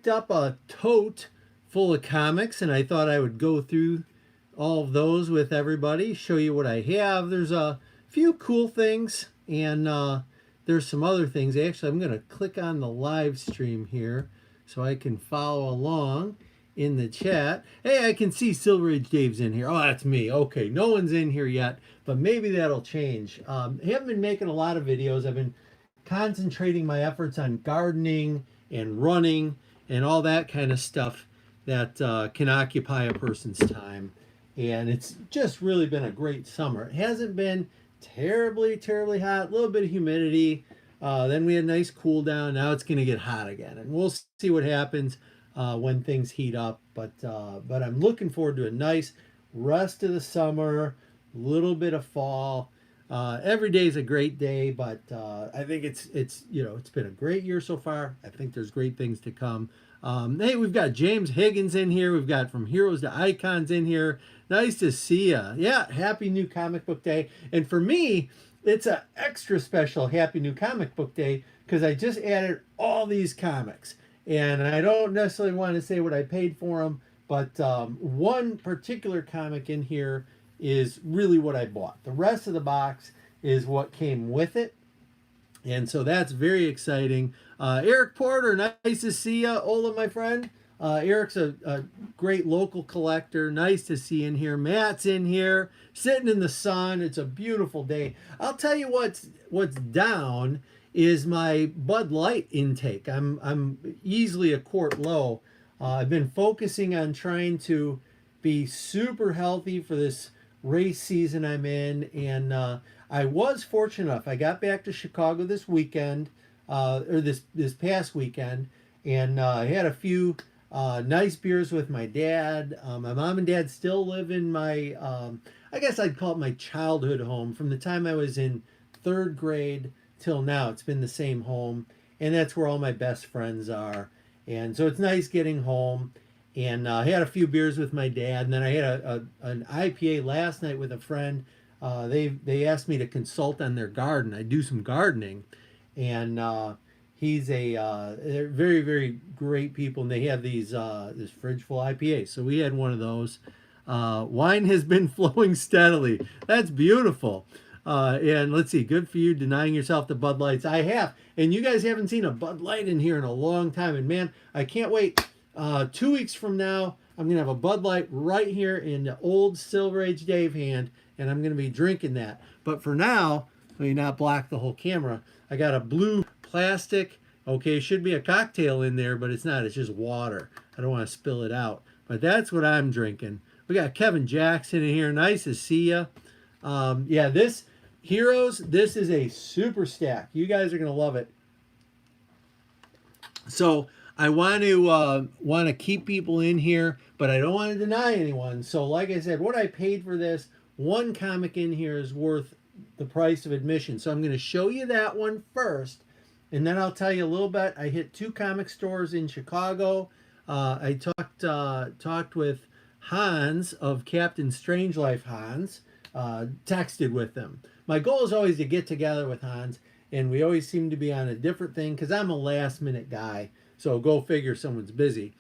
picked up a tote full of comics, and I thought I would go through all of those with everybody, show you what I have. There's a few cool things, and there's some other things. Actually, I'm going to click on the live stream here so I can follow along in the chat. Hey, I can see Silver Age Dave's in here. Oh, that's me. Okay, no one's in here yet, but maybe that'll change. I haven't been making a lot of videos. I've been concentrating my efforts on gardening and running and all that kind of stuff that can occupy a person's time. And it's just really been a great summer. It hasn't been terribly hot, a little bit of humidity. Then we had a nice cool down. Now it's going to get hot again. And we'll see what happens when things heat up. But I'm looking forward to a nice rest of the summer, a little bit of fall. Every day is a great day, but I think it's been a great year so far. I think there's great things to come. Hey, we've got James Higgins in here. We've got From Heroes to Icons in here. Nice to see ya. Yeah, happy new comic book day. And for me, it's an extra special happy new comic book day because I just added all these comics. And I don't necessarily want to say what I paid for them, but one particular comic in here is really what I bought. The rest of the box is what came with it. And so that's very exciting. Eric Porter, nice to see you. Ola, my friend. Eric's a great local collector. Nice to see you in here. Matt's in here, sitting in the sun. It's a beautiful day. I'll tell you what's down is my Bud Light intake. I'm easily a quart low. I've been focusing on trying to be super healthy for this race season I'm in, and I was fortunate enough. I got back to Chicago this weekend, or this past weekend, and I had a few nice beers with my dad. My mom and dad still live in my, I guess I'd call it my childhood home. From the time I was in third grade till now, it's been the same home, and that's where all my best friends are. And so it's nice getting home. And I had a few beers with my dad, and then I had an IPA last night with a friend. They asked me to consult on their garden. I do some gardening, and they're very great people, and they have this fridge full IPA. So we had one of those. Wine has been flowing steadily. That's beautiful. And let's see, good for you denying yourself the Bud Lights. I have, and you guys haven't seen a Bud Light in here in a long time. And man, I can't wait. 2 weeks from now, I'm going to have a Bud Light right here in the old Silver Age Dave hand, and I'm going to be drinking that. But for now, let me not block the whole camera. I got a blue plastic. Okay, should be a cocktail in there, but it's not. It's just water. I don't want to spill it out. But that's what I'm drinking. We got Kevin Jackson in here. Nice to see you. Yeah, this Heroes, this is a super stack. You guys are going to love it. So I want to keep people in here, but I don't want to deny anyone. So like I said, what I paid for this, one comic in here is worth the price of admission. So I'm going to show you that one first, and then I'll tell you a little bit. I hit 2 comic stores in Chicago. I talked with Hans of Captain Strangelife Hans, texted with them. My goal is always to get together with Hans, and we always seem to be on a different thing because I'm a last minute guy. So go figure, someone's busy.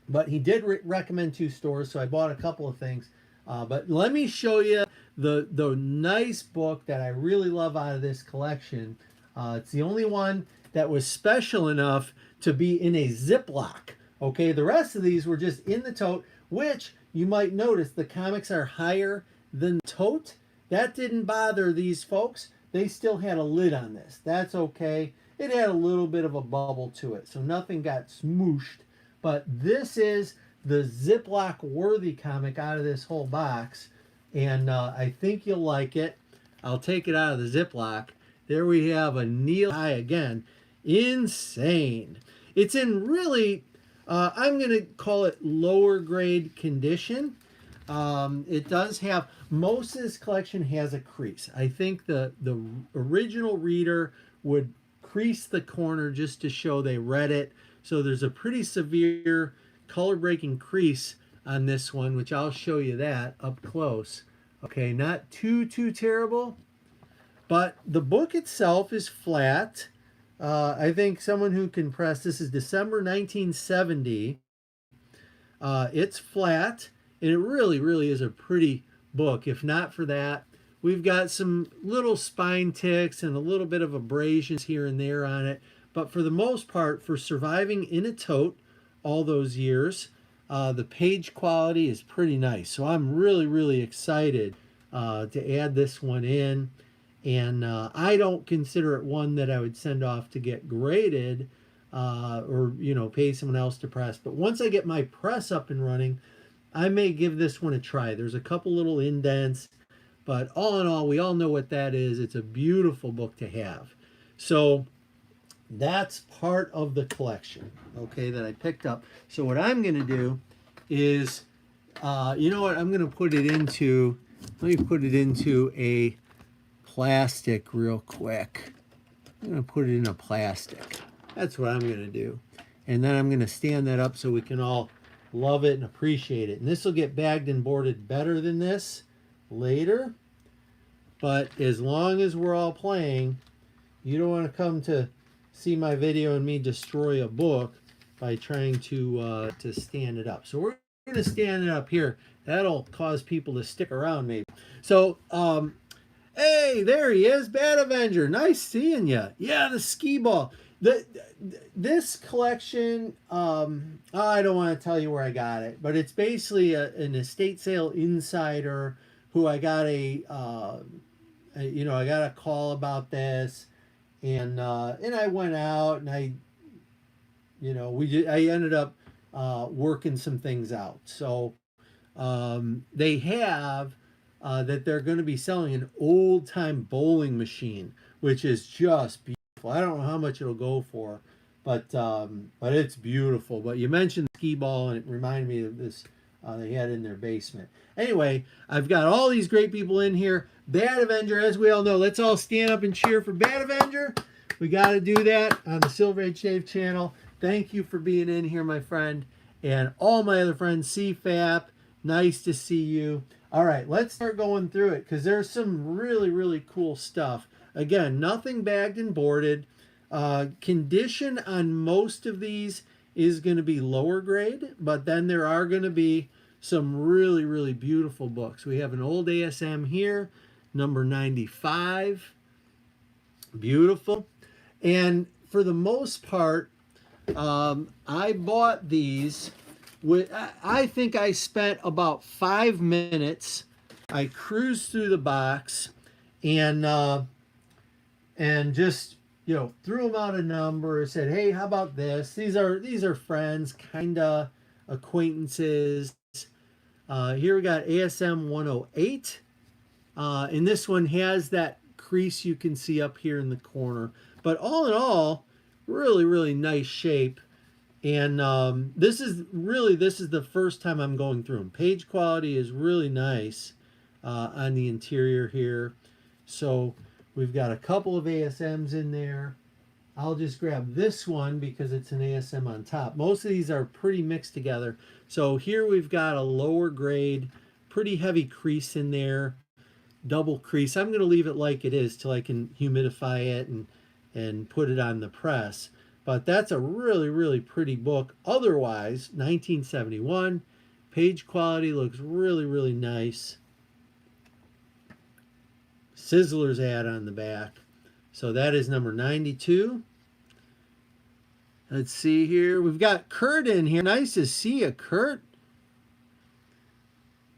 But he did recommend 2 stores, so I bought a couple of things. But let me show you the nice book that I really love out of this collection. It's the only one that was special enough to be in a Ziploc. Okay, the rest of these were just in the tote, which you might notice the comics are higher than the tote. That didn't bother these folks. They still had a lid on this. That's okay. It had a little bit of a bubble to it, so nothing got smooshed. But this is the Ziploc worthy comic out of this whole box, and I think you'll like it. I'll take it out of the Ziploc. There we have a Neil High again. Insane. It's in really, I'm going to call it lower grade condition. It does have, most of this collection has a crease. I think the original reader would crease the corner just to show they read it. So there's a pretty severe color breaking crease on this one, which I'll show you that up close. Okay, not too terrible, but the book itself is flat. I think someone who can press, this is December 1970. It's flat, and it really, really is a pretty book. If not for that, we've got some little spine ticks and a little bit of abrasions here and there on it. But for the most part, for surviving in a tote all those years, the page quality is pretty nice. So I'm really, really excited to add this one in. And I don't consider it one that I would send off to get graded or pay someone else to press. But once I get my press up and running, I may give this one a try. There's a couple little indents, but all in all, we all know what that is. It's a beautiful book to have. So that's part of the collection, okay, that I picked up. So what I'm going to do is, you know what, I'm going to put it into, let me put it into a plastic real quick. I'm going to put it in a plastic. That's what I'm going to do. And then I'm going to stand that up so we can all love it and appreciate it. And this will get bagged and boarded better than this later. But as long as we're all playing, you don't want to come to see my video and me destroy a book by trying to stand it up. So we're going to stand it up here. That'll cause people to stick around maybe. So, hey, there he is, Bat Avenger. Nice seeing you. Yeah, the skee ball. This collection, I don't want to tell you where I got it, but it's basically an estate sale insider who I got I got a call about this, and I went out and I ended up working some things out. So they have that they're going to be selling an old time bowling machine, which is just beautiful. I don't know how much it'll go for, but it's beautiful. But you mentioned the skee ball, and it reminded me of this they had in their basement. Anyway, I've got all these great people in here. Bat Avenger, as we all know, let's all stand up and cheer for Bat Avenger. We got to do that on the Silver Age Dave channel. Thank you for being in here, my friend, and all my other friends. CFAP, nice to see you. All right, let's start going through it because there's some really, really cool stuff. Again, nothing bagged and boarded. Condition on most of these is going to be lower grade, but then there are going to be some really, really beautiful books. We have an old ASM here, number 95. Beautiful. And for the most part, I bought these. I think I spent about 5 minutes. I cruised through the box and just threw them out a number. Said, hey, how about this? These are friends, kinda acquaintances. Here we got ASM 108, and this one has that crease you can see up here in the corner. But all in all, really, really nice shape. And this is the first time I'm going through them. Page quality is really nice on the interior here. So we've got a couple of ASMs in there. I'll just grab this one because it's an ASM on top. Most of these are pretty mixed together. So here we've got a lower grade, pretty heavy crease in there, double crease. I'm going to leave it like it is till I can humidify it and put it on the press. But that's a really, really pretty book. Otherwise, 1971. Page quality looks really, really nice. Sizzler's ad on the back. So that is number 92. Let's see here. We've got Kurt in here. Nice to see you, Kurt.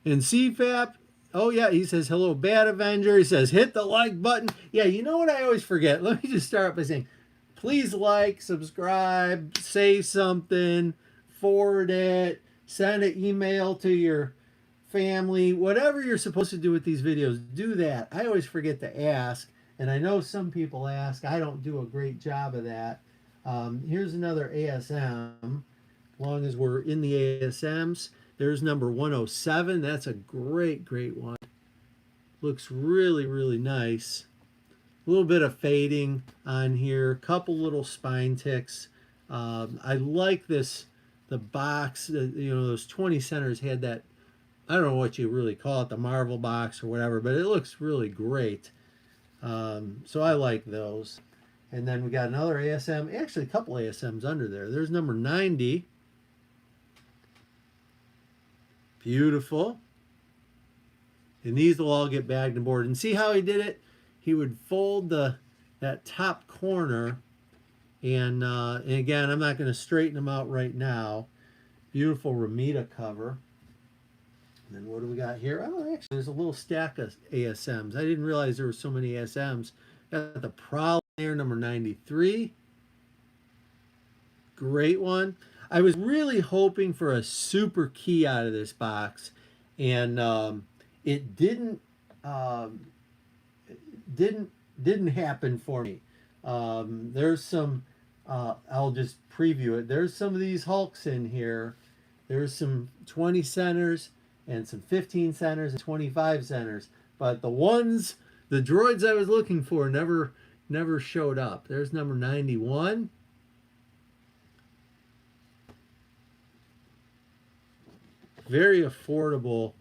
And CFAP. Oh, yeah, he says, hello, Bat Avenger. He says, hit the like button. Yeah, you know what I always forget? Let me just start by saying, please like, subscribe, say something, forward it, send an email to your family, whatever you're supposed to do with these videos, do that. I always forget to ask, and I know some people ask. I don't do a great job of that. Here's another ASM. As long as we're in the ASMs, there's number 107. That's a great, great one. Looks really, really nice. A little bit of fading on here, a couple little spine ticks. I like this, the box, those 20 centers had that, I don't know what you really call it, the Marvel box or whatever, but it looks really great. So I like those. And then we got another ASM, actually a couple ASMs under there. There's number 90. Beautiful. And these will all get bagged and boarded. And see how he did it? He would fold that top corner, and again, I'm not going to straighten them out right now. Beautiful Ramita cover. And then what do we got here? Oh, actually, there's a little stack of ASMs. I didn't realize there were so many ASMs. Got the Prowl there, number 93. Great one. I was really hoping for a super key out of this box, and it didn't happen for me. There's some. I'll just preview it. There's some of these Hulks in here. There's some 20 centers and some 15 centers and 25 centers, but the droids I was looking for never showed up. There's number 91. Very affordable.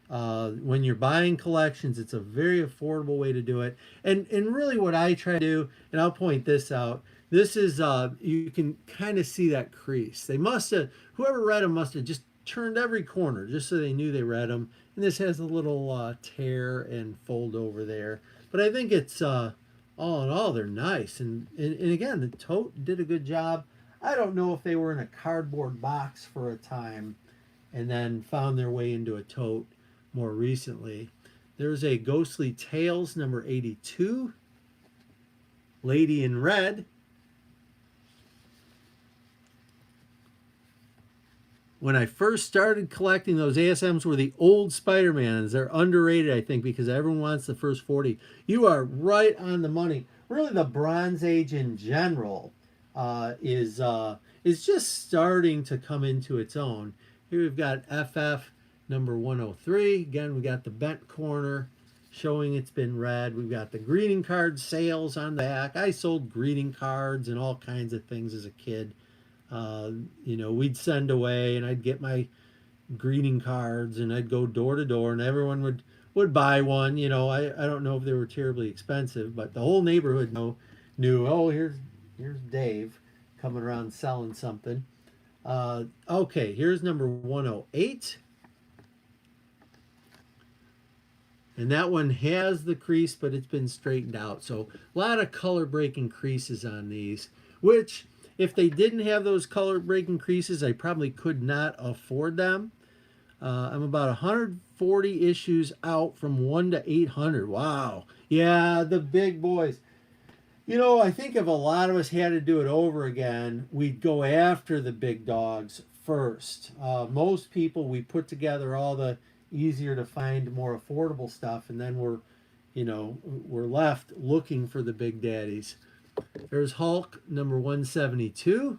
When you're buying collections, it's a very affordable way to do it. And really what I try to do, and I'll point this out, this is, you can kind of see that crease. They must have, whoever read them must have just turned every corner just so they knew they read them. And this has a little tear and fold over there. But I think it's, all in all, they're nice. And again, the Tote did a good job. I don't know if they were in a cardboard box for a time and then found their way into a Tote more recently. There's a Ghostly Tales number 82. Lady in Red. When I first started collecting, those ASMs were the old Spider-Mans. They're underrated, I think, because everyone wants the first 40. You are right on the money. Really, the Bronze Age in general is just starting to come into its own. Here we've got FF number 103. Again, we got the bent corner showing it's been read. We've got the greeting card sales on the back. I sold greeting cards and all kinds of things as a kid. We'd send away and I'd get my greeting cards and I'd go door to door and everyone would buy one. I don't know if they were terribly expensive, but the whole neighborhood knew, oh, here's Dave coming around selling something. Okay, here's number 108. And that one has the crease, but it's been straightened out. So a lot of color breaking creases on these, which if they didn't have those color breaking creases, I probably could not afford them. I'm about 140 issues out from 1 to 800. Wow. Yeah, the big boys. I think if a lot of us had to do it over again, we'd go after the big dogs first. Most people, we put together all the easier to find, more affordable stuff, and then we're left looking for the big daddies. There's Hulk number 172.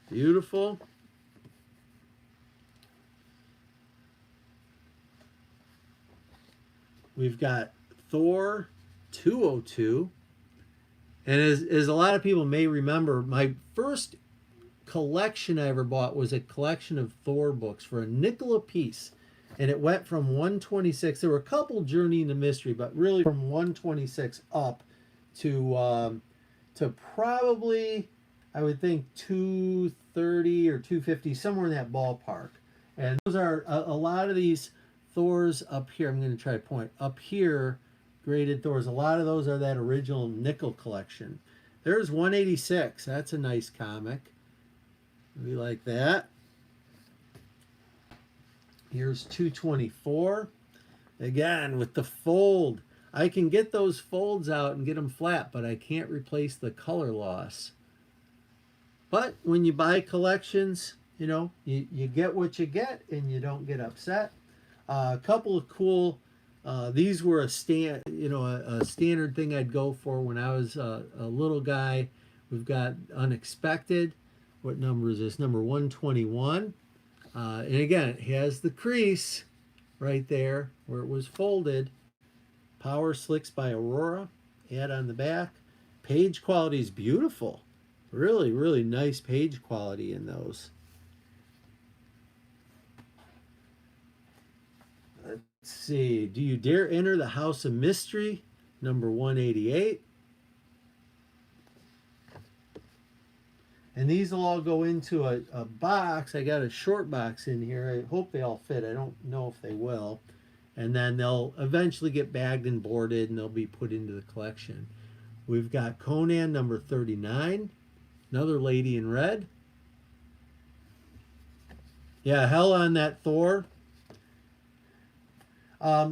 Beautiful. We've got Thor 202. And as a lot of people may remember, my first collection I ever bought was a collection of Thor books for a nickel a piece. And it went from 126. There were a couple Journey into Mystery, but really from 126 up to probably, I would think, 230 or 250, somewhere in that ballpark. And those are a lot of these Thors up here. I'm going to try to point up here. Graded Thors. A lot of those are that original nickel collection. There's 186. That's a nice comic. We like that. Here's 224. Again, with the fold. I can get those folds out and get them flat, but I can't replace the color loss. But when you buy collections, you get what you get and you don't get upset. A couple of cool, these were a standard thing I'd go for when I was a little guy. We've got Unexpected. What number is this? Number 121. And again, it has the crease right there where it was folded. Power Slicks by Aurora. Ad on the back. Page quality is beautiful. Really, really nice page quality in those. Let's see. Do You Dare Enter the House of Mystery? number 188. And these will all go into a box. I got a short box in here. I hope they all fit. I don't know if they will. And then they'll eventually get bagged and boarded and they'll be put into the collection. We've got Conan number 39. Another lady in red. Yeah, hell on that Thor.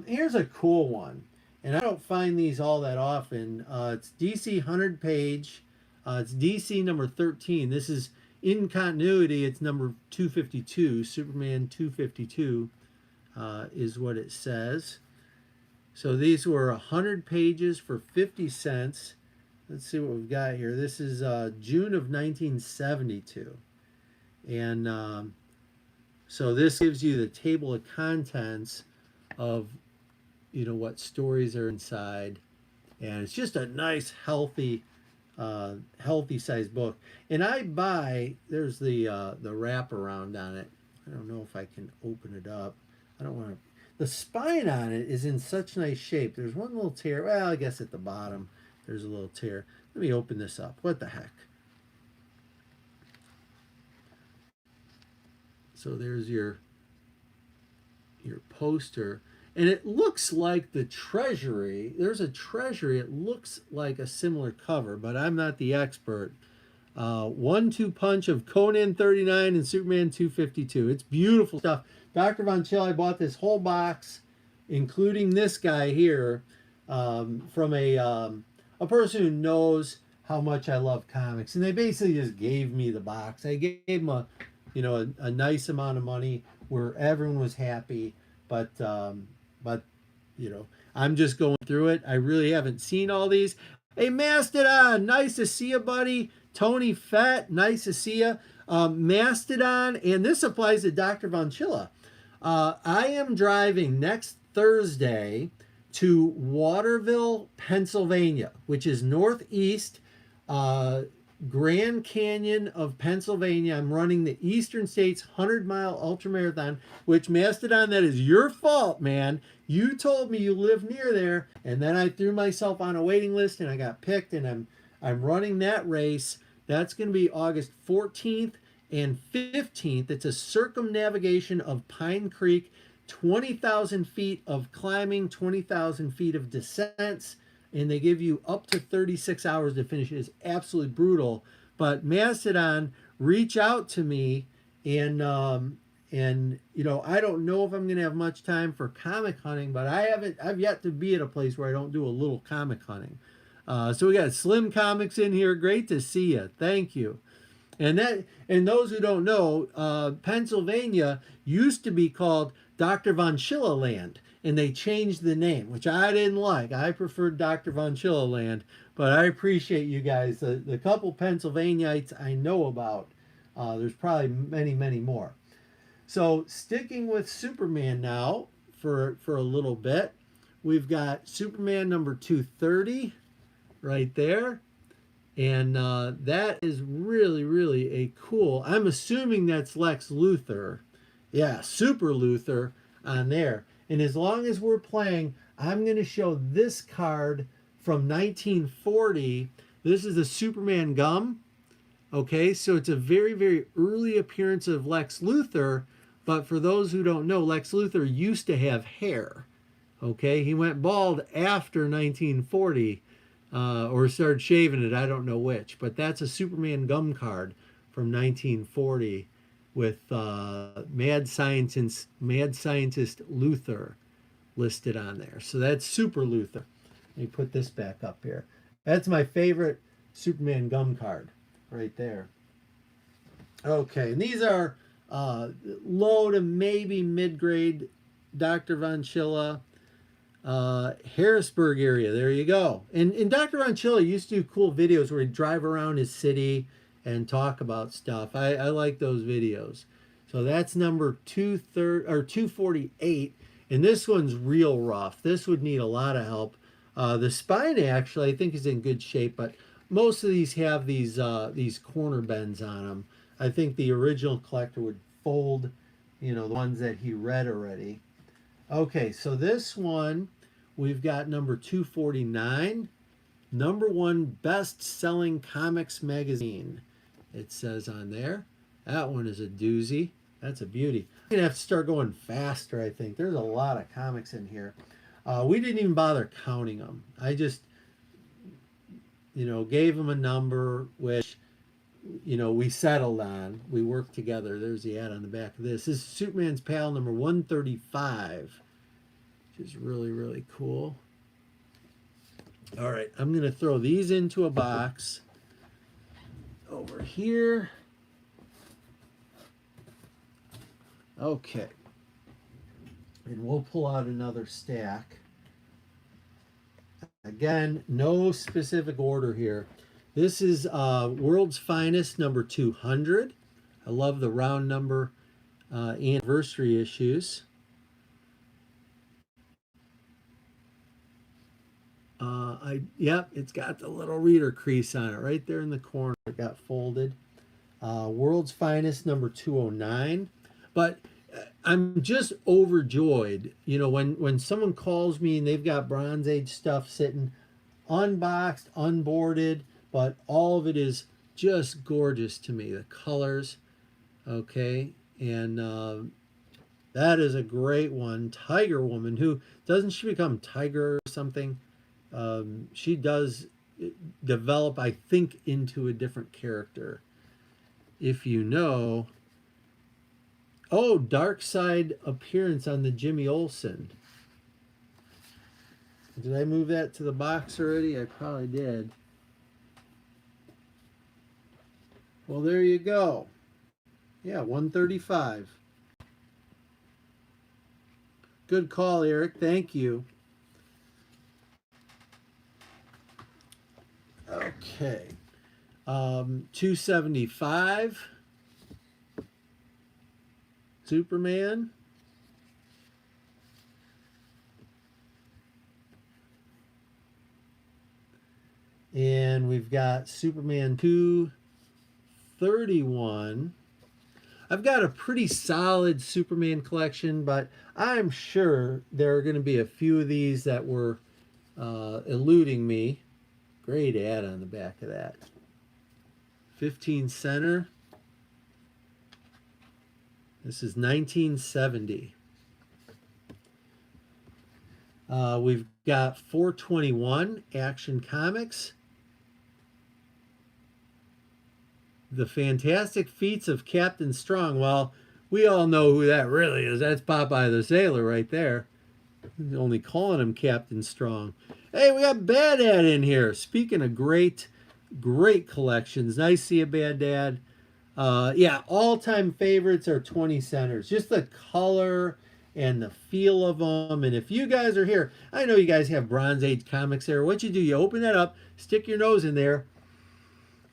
Here's a cool one. And I don't find these all that often. It's DC 100 page. It's DC number 13. This is in continuity. It's number 252. Superman 252 is what it says. So these were 100 pages for 50 cents. Let's see what we've got here. This is June of 1972. And so this gives you the table of contents of, you know, what stories are inside. And it's just a nice, healthy size book. And I buy, there's the wraparound on it. I don't know if I can open it up. I don't want to. The spine on it is in such nice shape. There's one little tear. Well, I guess at the bottom there's a little tear. Let me open this up. What the heck? So there's your poster. And it looks like the Treasury. There's a Treasury. It looks like a similar cover, but I'm not the expert. 1-2 punch of Conan 39 and Superman 252. It's beautiful stuff. Dr. Von Chill, I bought this whole box, including this guy here, from a person who knows how much I love comics. And they basically just gave me the box. I gave them a nice amount of money where everyone was happy. But you know, I'm just going through it. I really haven't seen all these. Hey, Mastodon, nice to see you, buddy. Tony Fett, nice to see you. Mastodon, and this applies to Dr. Von Chilla. I am driving next Thursday to Waterville, Pennsylvania, which is northeast Grand Canyon of Pennsylvania. I'm running the Eastern States 100-mile ultramarathon, which, Mastodon, that is your fault, man. You told me you live near there, and then I threw myself on a waiting list, and I got picked, and I'm running that race. That's going to be August 14th and 15th. It's a circumnavigation of Pine Creek, 20,000 feet of climbing, 20,000 feet of descents, and they give you up to 36 hours to finish. It is absolutely brutal. But Mastodon, reach out to me, and you know, I don't know if I'm going to have much time for comic hunting, but I've yet to be at a place where I don't do a little comic hunting. So we got Slim Comics in here. Great to see you. Thank you. And those who don't know, Pennsylvania used to be called Dr. Von Chilla Land, and they changed the name, which I didn't like. I preferred Dr. Von Chilla Land, but I appreciate you guys. The couple Pennsylvaniites I know about, there's probably many, many more. So sticking with Superman now for a little bit, we've got Superman number 230 right there. And that is really, really a cool, I'm assuming that's Lex Luthor. Yeah, Super Luthor on there. And as long as we're playing, I'm going to show this card from 1940. This is the Superman gum. Okay, so it's a very, very early appearance of Lex Luthor. But for those who don't know, Lex Luthor used to have hair. Okay, he went bald after 1940. Or started shaving it, I don't know which. But that's a Superman gum card from 1940 with Mad Scientist Luthor listed on there. So that's Super Luthor. Let me put this back up here. That's my favorite Superman gum card right there. Okay, and these are low to maybe mid-grade Dr. Von Chilla. Harrisburg area, there you go. And Dr. Von Chilla used to do cool videos where he'd drive around his city and talk about stuff. I like those videos. So that's number 248. And this one's real rough. This would need a lot of help. The spine actually I think is in good shape, but most of these have these corner bends on them. I think the original collector would fold, you know, the ones that he read already. Okay, so this one we've got number 249, #1 best-selling comics magazine. It says on there. That one is a doozy. That's a beauty. I'm going to have to start going faster, I think. There's a lot of comics in here. We didn't even bother counting them. I just, gave them a number, which, we settled on. We worked together. There's the ad on the back of this. This is Superman's Pal number 135, which is really, really cool. All right, I'm going to throw these into a box over here. Okay. And we'll pull out another stack. Again, no specific order here. This is World's Finest number 200. I love the round number anniversary issues. Yep, it's got the little reader crease on it right there in the corner. It got folded. World's Finest number 209. But I'm just overjoyed, when someone calls me and they've got Bronze Age stuff sitting unboxed, unboarded, but all of it is just gorgeous to me. The colors, okay, and that is a great one. Tiger Woman, who doesn't she become Tiger or something? She does develop, I think, into a different character. If you know. Oh, Dark Side appearance on the Jimmy Olsen. Did I move that to the box already? I probably did. Well, there you go. Yeah, 135. Good call, Eric. Thank you. Okay. 275. Superman. And we've got Superman 231. I've got a pretty solid Superman collection, but I'm sure there are going to be a few of these that were eluding me. Great ad on the back of that. 15 center. This is 1970. We've got 421 Action Comics. The Fantastic Feats of Captain Strong. Well, we all know who that really is. That's Popeye the Sailor right there. Only calling him Captain Strong. Hey, we got Bad Dad in here. Speaking of great collections. Nice to see you, Bad Dad. Yeah, all-time favorites are 20 centers. Just the color and the feel of them. And if you guys are here, I know you guys have Bronze Age comics there. What you do, you open that up, stick your nose in there,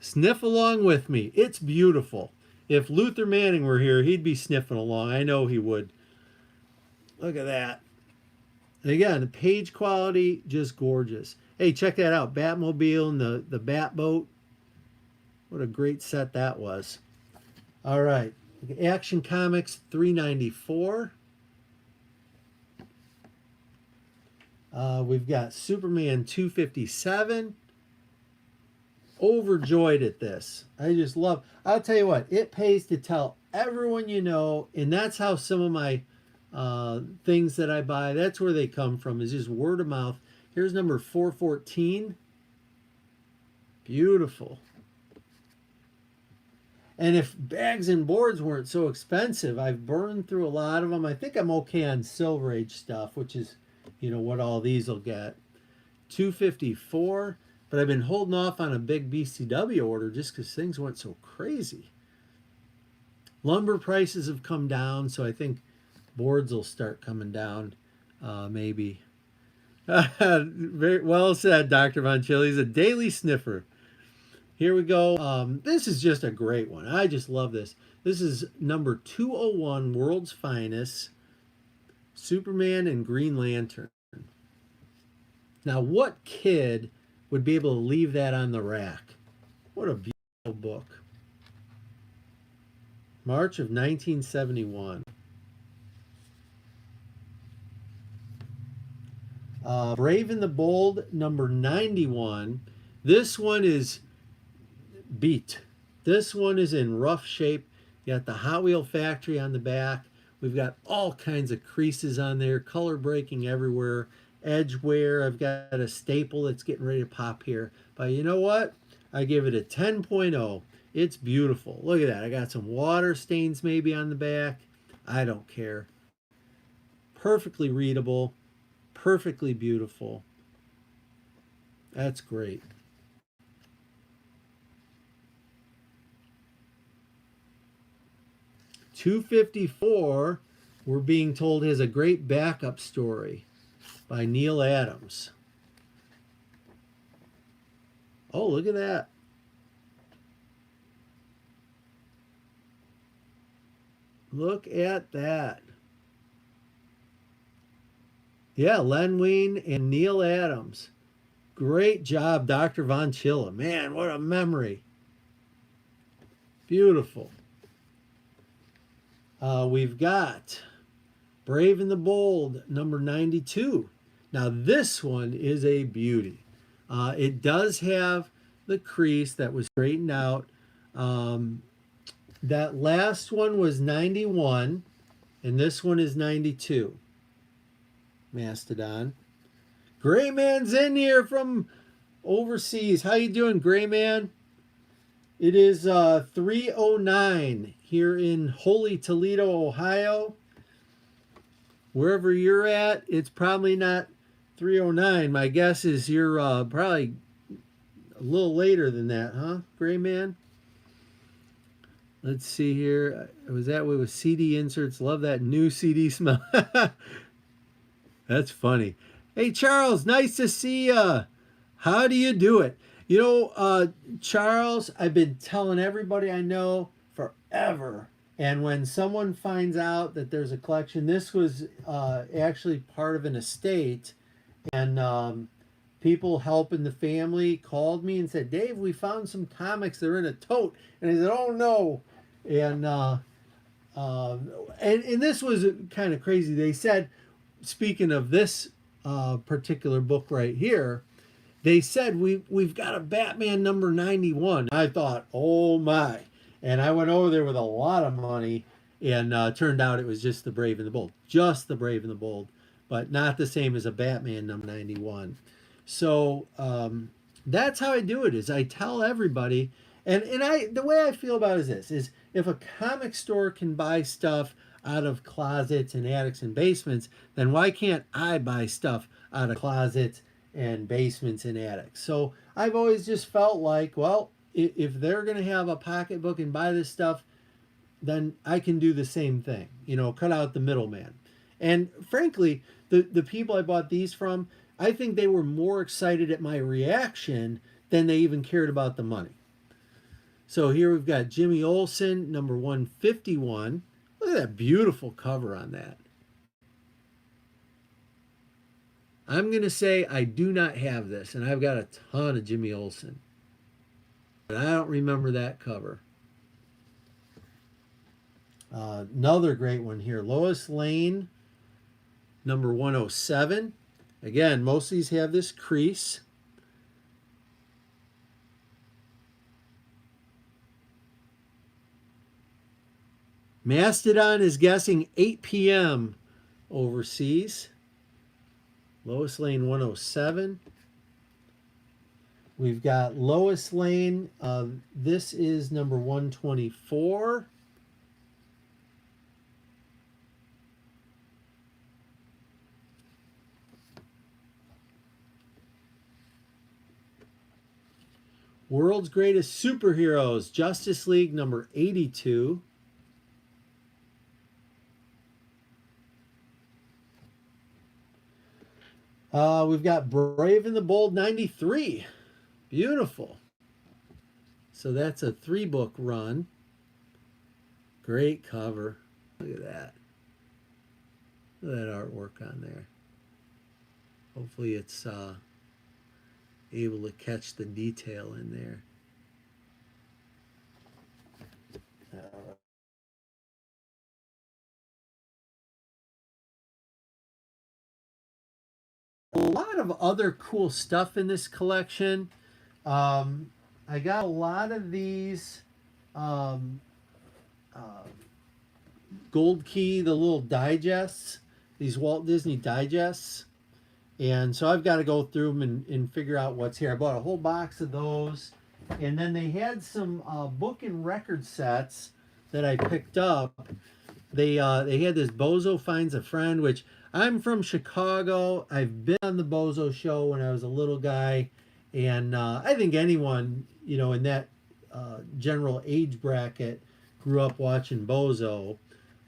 sniff along with me. It's beautiful. If Luther Manning were here, he'd be sniffing along. I know he would. Look at that. And again, the page quality, just gorgeous. Hey, check that out. Batmobile and the Batboat. What a great set that was. All right. Action Comics 394. We've got Superman 257. Overjoyed at this. I just love. I'll tell you what. It pays to tell everyone you know, and that's how some of my things that I buy, that's where they come from, is just word of mouth. Here's number 414. Beautiful. And if bags and boards weren't so expensive, I've burned through a lot of them. I think I'm okay on Silver Age stuff, which is, what all these will get. 254. But I've been holding off on a big BCW order just because things went so crazy. Lumber prices have come down, so I think boards will start coming down, maybe. Very well said, Dr. Von Chile. He's a daily sniffer. Here we go. This is just a great one. I just love this. This is number 201, World's Finest, Superman and Green Lantern. Now, what kid would be able to leave that on the rack? What a beautiful book. March of 1971. Brave and the Bold, number 91. This one is beat. This one is in rough shape. You got the Hot Wheel factory on the back. We've got all kinds of creases on there, color breaking everywhere, edge wear. I've got a staple that's getting ready to pop here. But you know what? I give it a 10.0. It's beautiful. Look at that. I got some water stains maybe on the back. I don't care. Perfectly readable, perfectly beautiful. That's great. $254, we're being told, has a great backup story by Neil Adams. Oh, look at that. Look at that. Yeah, Len Wein and Neil Adams. Great job, Dr. Von Chilla. Man, what a memory. Beautiful. We've got Brave and the Bold, number 92. Now, this one is a beauty. It does have the crease that was straightened out. That last one was 91, and this one is 92. Mastodon. Gray Man's in here from overseas. How you doing, Gray Man? It is 3:09 here in Holy Toledo, Ohio. Wherever you're at, it's probably not 3:09. My guess is you're probably a little later than that, huh, Gray Man? Let's see here. Was that with CD inserts? Love that new CD smell. That's funny. Hey, Charles, nice to see you. How do you do it? You know, Charles, I've been telling everybody I know forever. And when someone finds out that there's a collection, this was actually part of an estate. And people helping the family called me and said, Dave, we found some comics. They're in a tote. And I said, oh, no. And this was kind of crazy. They said, speaking of this particular book right here, they said we've got a Batman number 91. I thought, oh my, and I went over there with a lot of money, and turned out it was just the Brave and the Bold, just the Brave and the Bold, but not the same as a Batman number 91. So that's how I do it. Is I tell everybody, and the way I feel about it is this: is if a comic store can buy stuff out of closets and attics and basements, then why can't I buy stuff out of closets and basements and attics? So I've always just felt like, well, if they're going to have a pocketbook and buy this stuff, then I can do the same thing, you know, cut out the middleman. And frankly, the people I bought these from, I think they were more excited at my reaction than they even cared about the money. So here we've got Jimmy Olsen, number 151. Look at that beautiful cover on that. I'm going to say I do not have this, and I've got a ton of Jimmy Olsen. But I don't remember that cover. Another great one here. Lois Lane, number 107. Again, most of these have this crease. Mastodon is guessing 8 p.m. overseas. Lois Lane 107. We've got Lois Lane. This is number 124. World's Greatest Superheroes, Justice League number 82. We've got Brave and the Bold 93. Beautiful. So that's a 3-book run. Great cover. Look at that. Look at that artwork on there. Hopefully it's able to catch the detail in there. a lot of other cool stuff in this collection. I got a lot of these um, uh, Gold Key, the little digests, these Walt Disney digests. And so I've got to go through them and figure out what's here. I bought a whole box of those. And then they had some book and record sets that I picked up. They had this Bozo Finds a Friend, which I'm from Chicago. I've been on the Bozo show when I was a little guy. And I think anyone, in that general age bracket grew up watching Bozo.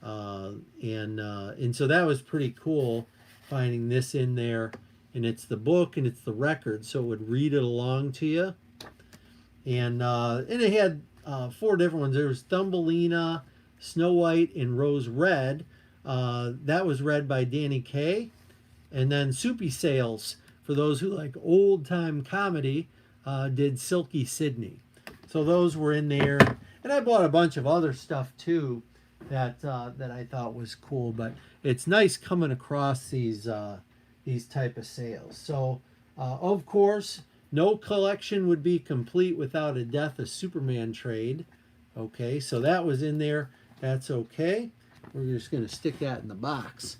And so that was pretty cool finding this in there. And it's the book and it's the record, so it would read it along to you. And it had 4 different ones. There was Thumbelina, Snow White, and Rose Red. That was read by Danny Kaye. And then Soupy Sales, for those who like old time comedy, did Silky Sydney. So those were in there. And I bought a bunch of other stuff too that I thought was cool. But it's nice coming across these type of sales. So of course, no collection would be complete without a Death of Superman trade. Okay, so that was in there. That's okay. We're just going to stick that in the box.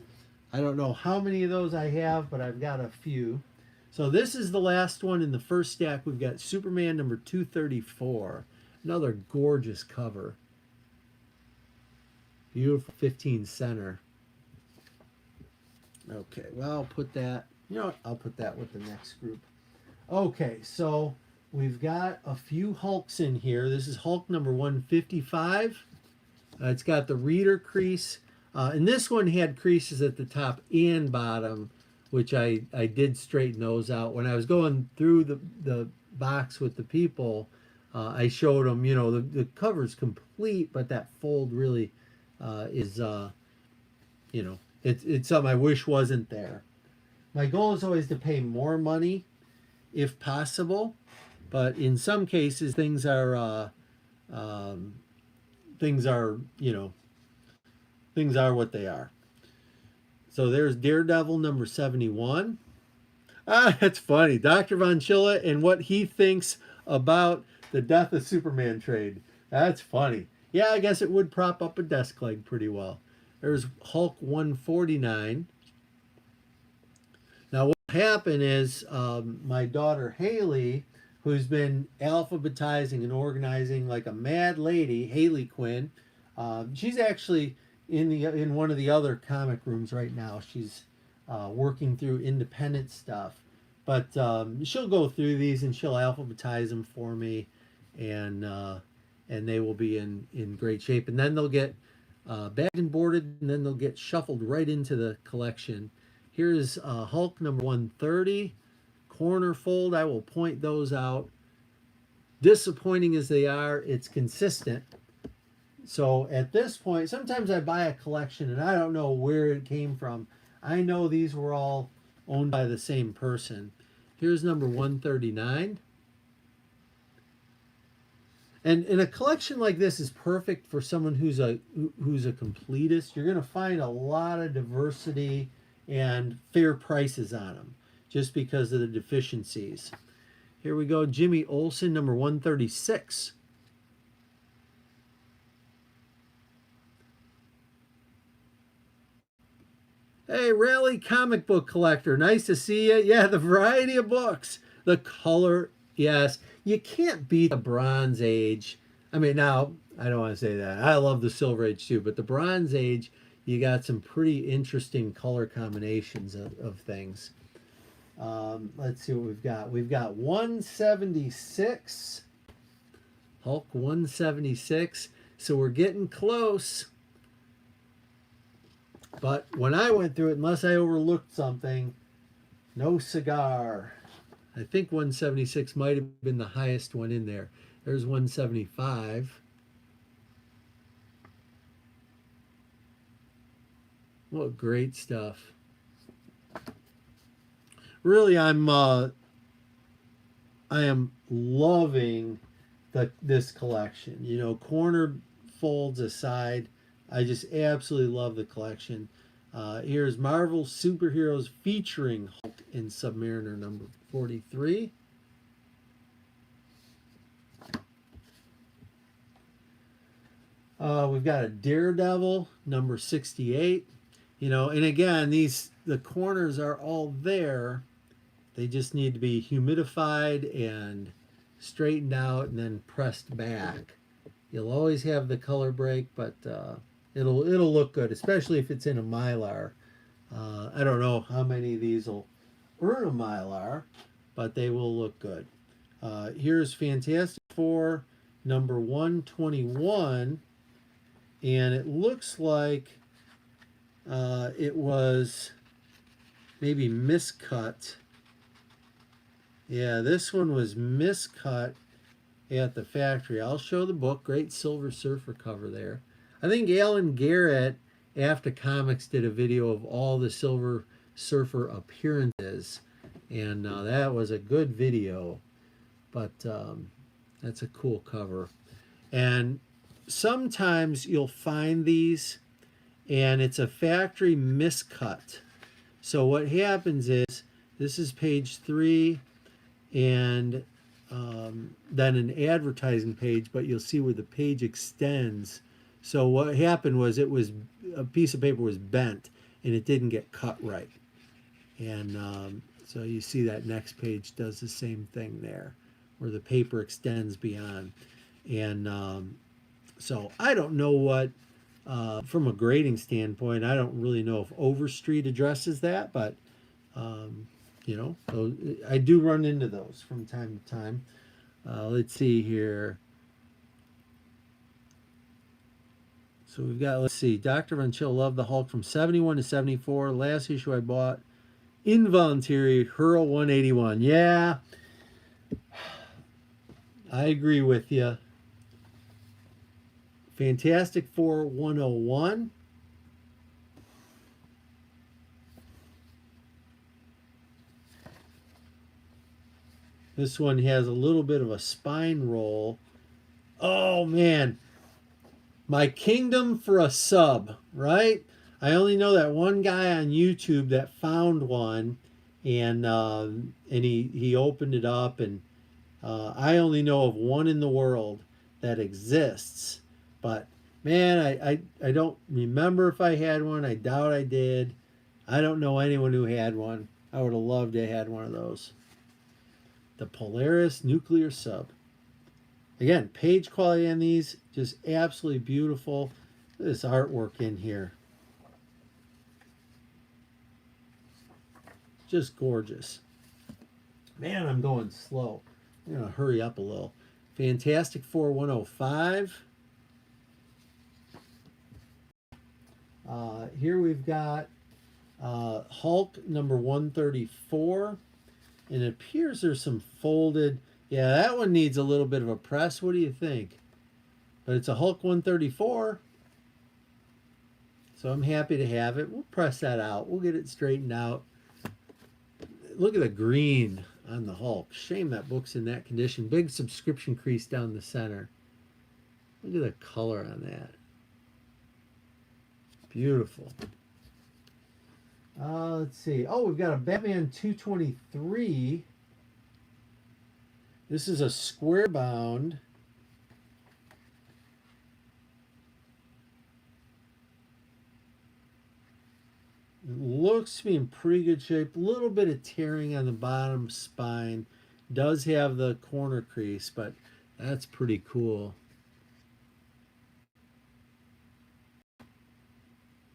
I don't know how many of those I have, but I've got a few. So this is the last one in the first stack. We've got Superman number 234. Another gorgeous cover. Beautiful 15 center. Okay, well, I'll put that, I'll put that with the next group. Okay, so we've got a few Hulks in here. This is Hulk number 155. It's got the reader crease. And this one had creases at the top and bottom, which I did straighten those out. When I was going through the box with the people, I showed them, the cover's complete, but that fold really is, it's something I wish wasn't there. My goal is always to pay more money if possible, but in some cases things are what they are. So there's Daredevil number 71. That's funny. Dr. Von Chilla and what he thinks about the Death of Superman trade. That's funny. Yeah, I guess it would prop up a desk leg pretty well. There's Hulk 149. Now what happened is my daughter Haley, who's been alphabetizing and organizing like a mad lady, Haley Quinn, she's actually in one of the other comic rooms right now. She's working through independent stuff, but she'll go through these and she'll alphabetize them for me, and they will be in great shape. And then they'll get bagged and boarded, and then they'll get shuffled right into the collection. Here's Hulk number 130, corner fold. I will point those out. Disappointing as they are, it's consistent. So at this point, sometimes I buy a collection and I don't know where it came from. I know these were all owned by the same person. Here's number 139. And a collection like this is perfect for someone who's a completist. You're going to find a lot of diversity and fair prices on them just because of the deficiencies. Here we go, Jimmy Olsen, number 136. Hey, Rally comic book collector, nice to see you. Yeah, the variety of books, the color, yes. You can't beat the Bronze Age. I mean, now, I don't want to say that. I love the Silver Age too, but the Bronze Age, you got some pretty interesting color combinations of things. Let's see what we've got. We've got 176. Hulk 176. So we're getting close. But when I went through it, unless I overlooked something, no cigar. I think 176 might have been the highest one in there. There's 175. What great stuff. Really, I am loving this collection. You know, corner folds aside, I just absolutely love the collection. Here's Marvel Superheroes featuring Hulk in Submariner number 43. We've got a Daredevil number 68. You know, and again, the corners are all there. They just need to be humidified and straightened out and then pressed back. You'll always have the color break, but it'll look good, especially if it's in a Mylar. I don't know how many of these will earn a Mylar, but they will look good. Here's Fantastic Four number 121, and it looks like it was maybe miscut. Yeah, this one was miscut at the factory. I'll show the book. Great Silver Surfer cover there. I think Alan Garrett, after comics, did a video of all the Silver Surfer appearances, and that was a good video. But that's a cool cover. And sometimes you'll find these, and it's a factory miscut. So what happens is, this is page 3, and then an advertising page, but you'll see where the page extends. So what happened was, a piece of paper was bent and it didn't get cut right. And so you see that next page does the same thing there, where the paper extends beyond. And so I don't know what, from a grading standpoint, I don't really know if Overstreet addresses that, but you know, I do run into those from time to time. Let's see here. So we've got, let's see, Dr. Von Chill loved the Hulk from 71 to 74. Last issue I bought, involuntary Hurl 181. Yeah, I agree with you. Fantastic Four 101. This one has a little bit of a spine roll. Oh, man. My Kingdom for a sub, right? I only know that one guy on YouTube that found one, and he opened it up, and I only know of one in the world that exists. But, man, I don't remember if I had one. I doubt I did. I don't know anyone who had one. I would have loved to have had one of those. The Polaris Nuclear Sub. Again, page quality on these, just absolutely beautiful. Look at this artwork in here. Just gorgeous. Man, I'm going slow. I'm going to hurry up a little. Fantastic Four 105. Here we've got Hulk number 134. And it appears there's some folded. Yeah, that one needs a little bit of a press. What do you think? But it's a Hulk 134. So I'm happy to have it. We'll press that out. We'll get it straightened out. Look at the green on the Hulk. Shame that book's in that condition. Big subscription crease down the center. Look at the color on that. Beautiful. Let's see. Oh, we've got a Batman 223. This is a square bound. It looks to be in pretty good shape. A little bit of tearing on the bottom spine. Does have the corner crease, but that's pretty cool.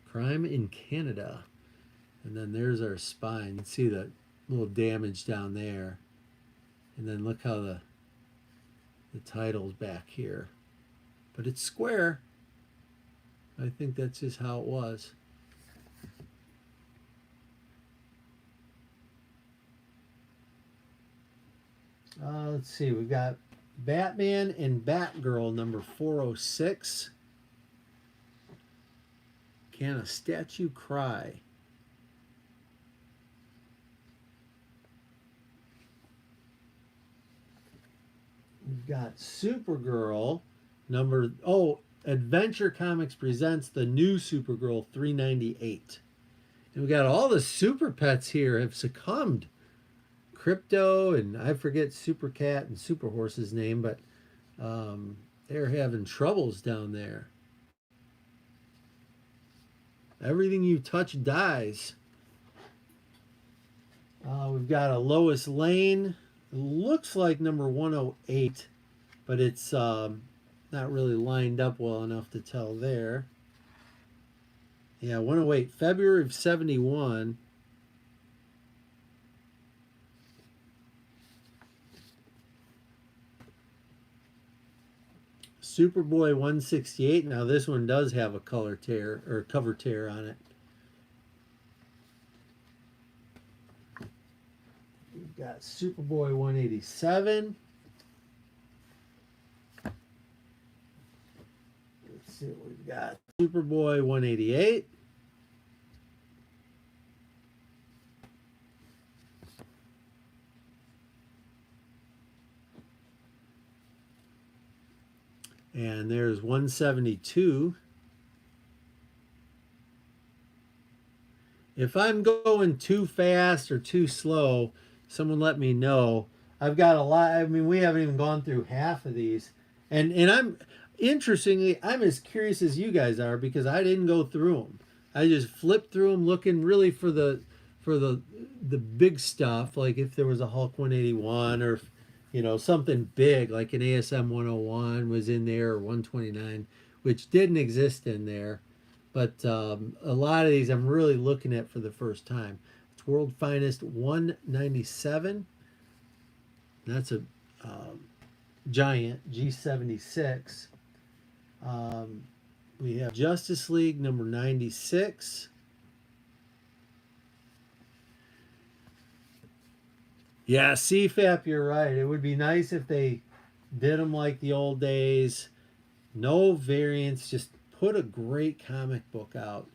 Crime in Canada. And then there's our spine. See the little damage down there. And then look how the title's back here. But it's square. I think that's just how it was. Let's see. We've got Batman and Batgirl number 406. Can a statue cry? We've got Supergirl number, Adventure Comics presents the new Supergirl 398. And we got all the super pets here have succumbed. Crypto, and I forget Super Cat and Super Horse's name, but they're having troubles down there. Everything you touch dies. We've got a Lois Lane. It looks like number 108, but it's not really lined up well enough to tell there. Yeah, 108, February of 71. Superboy 168. Now this one does have a color tear or cover tear on it. We've got Superboy 187. Let's see what we've got. Superboy 188. And there's 172. If I'm going too fast or too slow, someone let me know. I've got a lot. I mean, we haven't even gone through half of these. And I'm interestingly, I'm as curious as you guys are because I didn't go through them. I just flipped through them looking really for the big stuff, like if there was a Hulk 181 or something big like an ASM 101 was in there or 129, which didn't exist in there. But a lot of these I'm really looking at for the first time. It's World Finest 197. That's a giant G76. We have Justice League number 96. Yeah, CFAP, you're right. It would be nice if they did them like the old days. No variants, just put a great comic book out.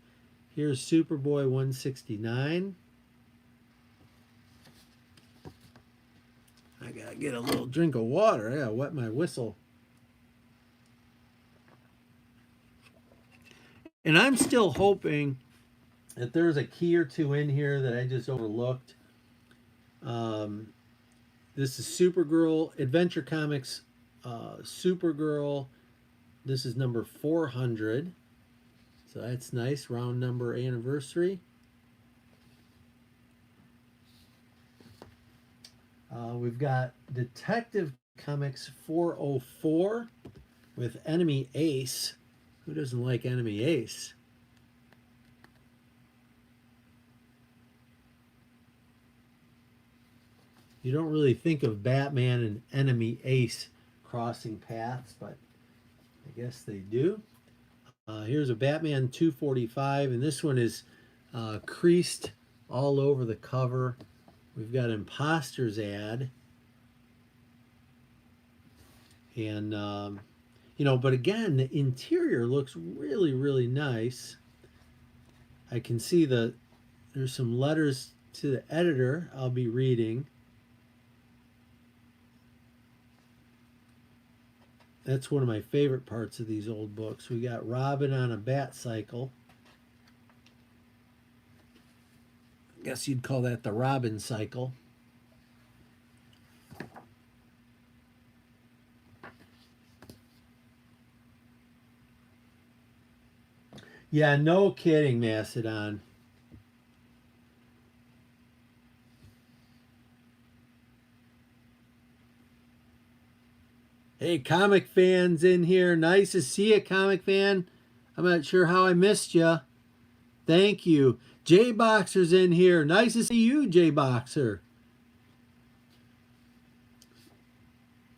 Here's Superboy 169. I gotta get a little drink of water. I gotta wet my whistle. And I'm still hoping that there's a key or two in here that I just overlooked. This is Supergirl, Adventure Comics, Supergirl. This is number 400. So that's nice, round number anniversary. We've got Detective Comics 404 with Enemy Ace. Who doesn't like Enemy Ace? You don't really think of Batman and Enemy Ace crossing paths, but I guess they do. Here's a Batman 245, and this one is creased all over the cover. We've got Imposter's ad. And, but again, the interior looks really, really nice. I can see there's some letters to the editor I'll be reading. That's one of my favorite parts of these old books. We got Robin on a bat cycle. I guess you'd call that the Robin cycle. Yeah, no kidding, Macedon. Hey, comic fans in here. Nice to see you, comic fan. I'm not sure how I missed you. Thank you. J Boxer's in here. Nice to see you, J Boxer.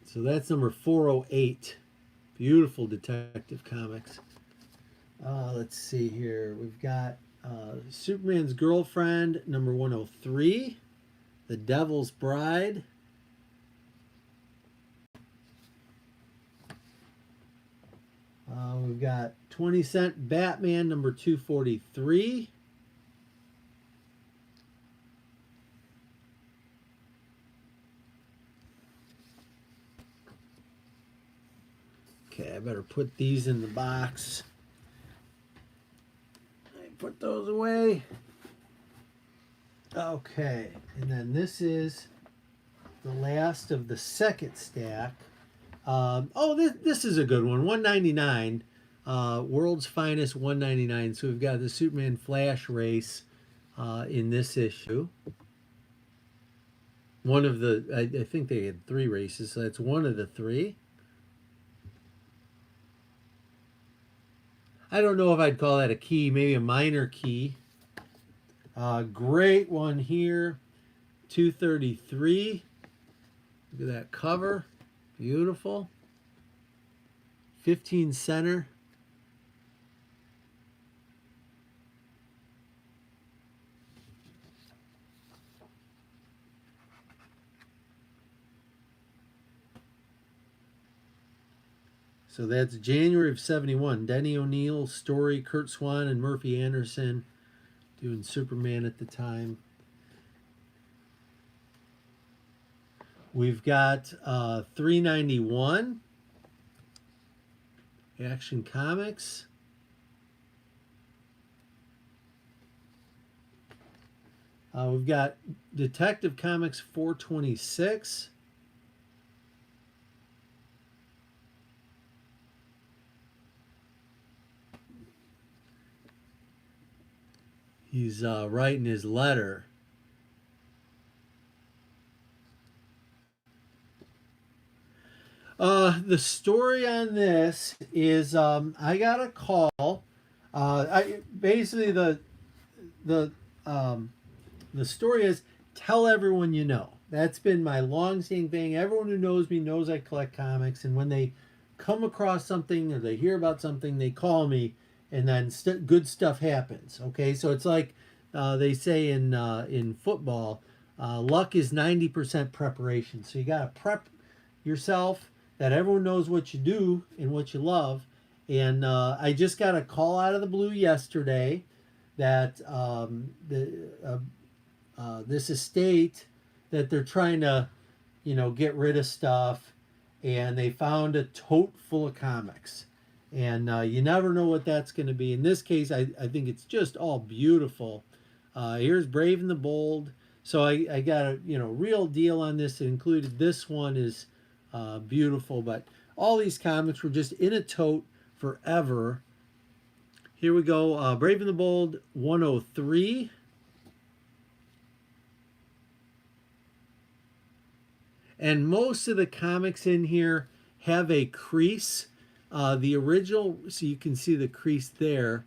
So that's number 408. Beautiful Detective Comics. Let's see here. We've got Superman's Girlfriend, number 103. The Devil's Bride. We've got 20-cent Batman, number 243. Okay, I better put these in the box. I put those away. Okay, and then this is the last of the second stack. Oh, this is a good one. 199. World's Finest 199. So we've got the Superman Flash race in this issue. One of the, I think they had three races, so that's one of the three. I don't know if I'd call that a key, maybe a minor key. Great one here, 233. Look at that cover, beautiful. 15 center. So that's January of 71. Denny O'Neil, Story, Kurt Swan, and Murphy Anderson doing Superman at the time. We've got 391. Action Comics. We've got Detective Comics 426. He's writing his letter. The story on this is I got a call. Basically the the story is tell everyone you know. That's been my long-standing thing. Everyone who knows me knows I collect comics, and when they come across something or they hear about something, they call me, and then good stuff happens. Okay, so it's like they say in football, luck is 90% preparation. So you got to prep yourself that everyone knows what you do and what you love. And I just got a call out of the blue yesterday that this estate that they're trying to, get rid of stuff, and they found a tote full of comics. And you never know what that's going to be. In this case, I think it's just all beautiful. Here's Brave and the Bold. So I got a real deal on this. It included this one is beautiful, but all these comics were just in a tote forever. Here we go. Brave and the Bold 103. And most of the comics in here have a crease. The original, so you can see the crease there,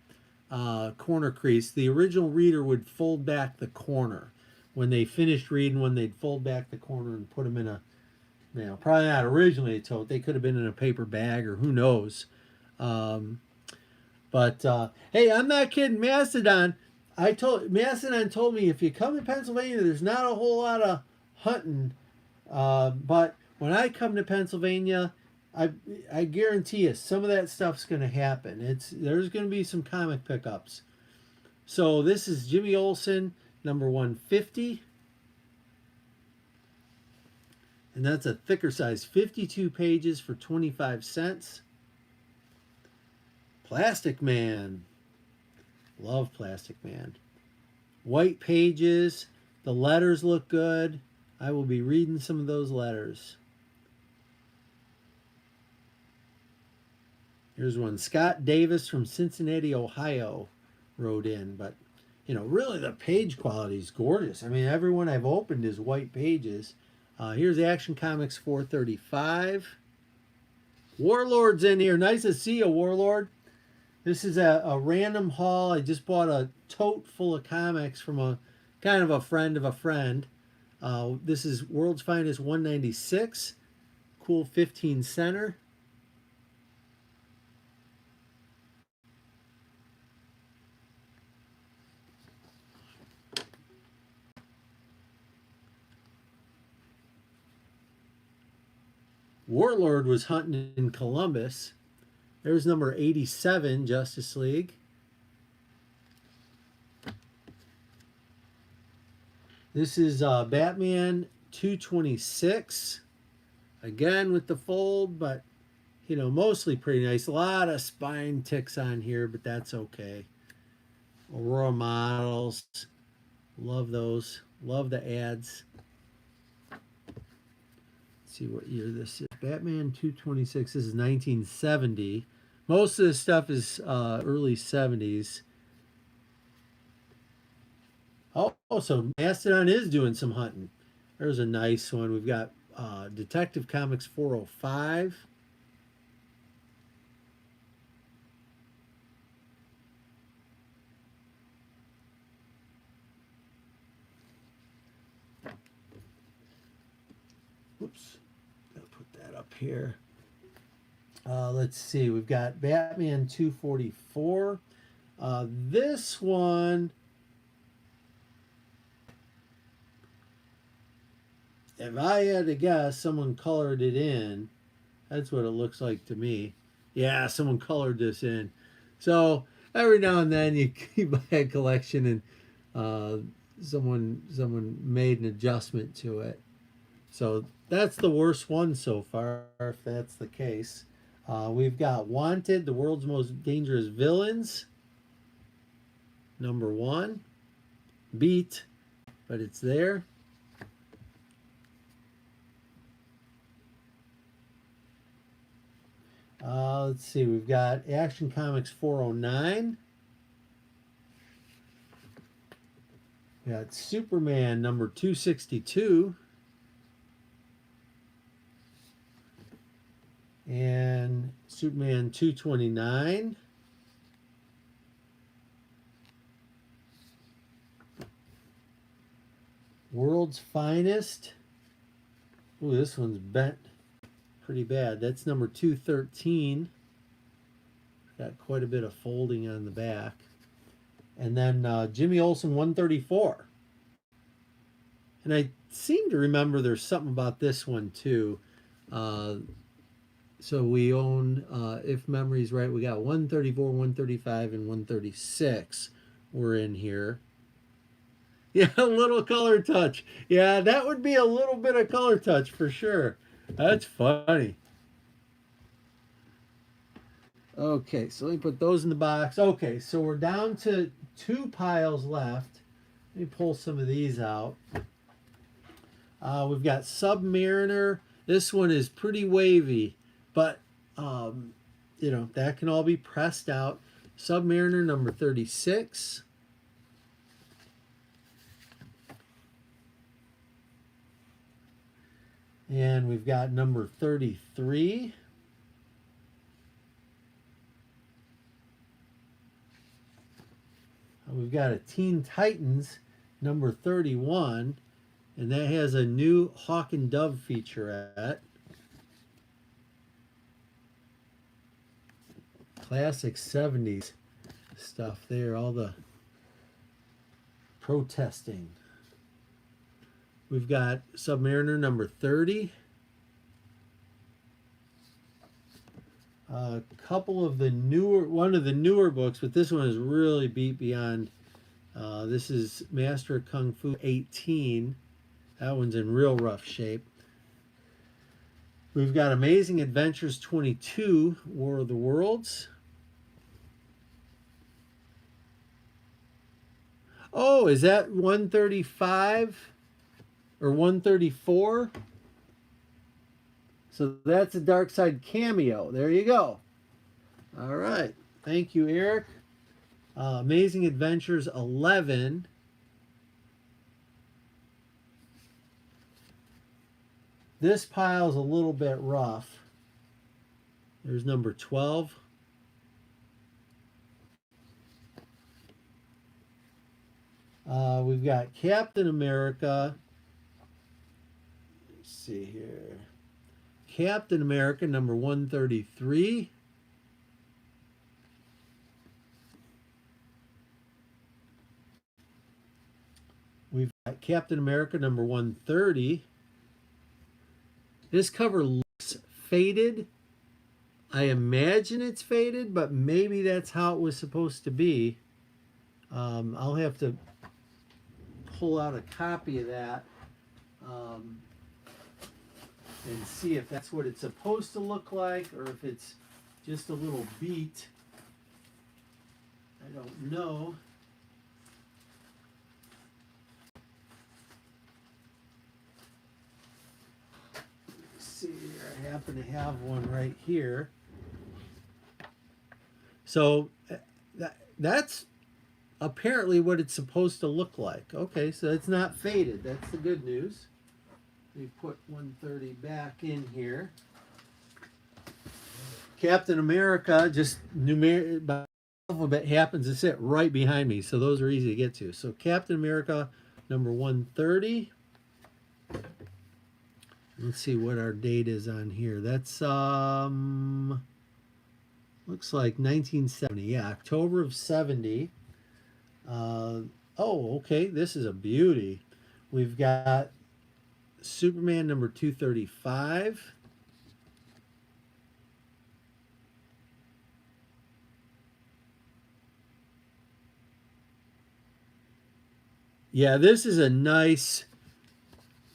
corner crease. The original reader would fold back the corner. When they finished reading one, they'd fold back the corner and put them in a, probably not originally a tote. They could have been in a paper bag or who knows. But hey, I'm not kidding. Mastodon told me if you come to Pennsylvania, there's not a whole lot of hunting. But when I come to Pennsylvania, I guarantee you some of that stuff's going to happen. There's going to be some comic pickups. So this is Jimmy Olsen, number 150. And that's a thicker size, 52 pages for 25 cents. Plastic Man. Love Plastic Man. White pages. The letters look good. I will be reading some of those letters. Here's one. Scott Davis from Cincinnati, Ohio wrote in. But, really the page quality is gorgeous. I mean, everyone I've opened is white pages. Here's Action Comics 435. Warlord's in here. Nice to see you, Warlord. This is a random haul. I just bought a tote full of comics from a kind of a friend of a friend. This is World's Finest 196. Cool 15 center. Warlord was hunting in Columbus. There's number 87, Justice League. This is Batman 226. Again with the fold, but, mostly pretty nice. A lot of spine ticks on here, but that's okay. Aurora models. Love those. Love the ads. Let's see what year this is. Batman 226. This is 1970. Most of this stuff is early 70s. Oh, so Mastodon is doing some hunting. There's a nice one. We've got Detective Comics 405. Oops, gotta put that up here. Let's see, we've got Batman 244. This one, if I had to guess, someone colored it in. That's what it looks like to me. Yeah, someone colored this in. So every now and then you buy a collection and someone made an adjustment to it. So that's the worst one so far, if that's the case. We've got Wanted, the world's most dangerous villains. Number 1. Beat, but it's there. Let's see, we've got Action Comics 409. We got Superman number 262. And Superman 229. World's Finest. Ooh, this one's bent pretty bad. That's number 213. Got quite a bit of folding on the back. And then Jimmy Olsen 134. And I seem to remember there's something about this one too. So we own, if memory's right, we got 134, 135, and 136 we're in here. Yeah, a little color touch. Yeah, that would be a little bit of color touch for sure. That's funny. Okay, so let me put those in the box. Okay, so we're down to 2 piles left. Let me pull some of these out. We've got Submariner. This one is pretty wavy, but you know, that can all be pressed out. Submariner number 36. And we've got number 33. We've got a Teen Titans number 31, and that has a new Hawk and Dove featurette. Classic 70s stuff there, all the protesting. We've got Submariner number 30. A couple of the newer, one of the newer books, but this one is really beat beyond. This is Master of Kung Fu 18. That one's in real rough shape. We've got Amazing Adventures 22, War of the Worlds. Oh, is that 135 or 134? So that's a Dark Side cameo. There you go. All right. Thank you, Eric. Amazing Adventures 11. This pile's a little bit rough. There's number 12. We've got Captain America. Let's see here. Captain America number 133. We've got Captain America number 130. This cover looks faded. I imagine it's faded, but maybe that's how it was supposed to be. I'll have to pull out a copy of that and see if that's what it's supposed to look like or if it's just a little beat. I don't know. happen to have one right here. So that's apparently what it's supposed to look like. Okay, so it's not faded. That's the good news. Let me put 130 back in here. Captain America, just numeric alphabet happens to sit right behind me, so those are easy to get to. So Captain America number 130. Let's see what our date is on here. That's looks like 1970. Yeah, October of 70. Oh, okay. This is a beauty. We've got Superman number 235. Yeah, this is a nice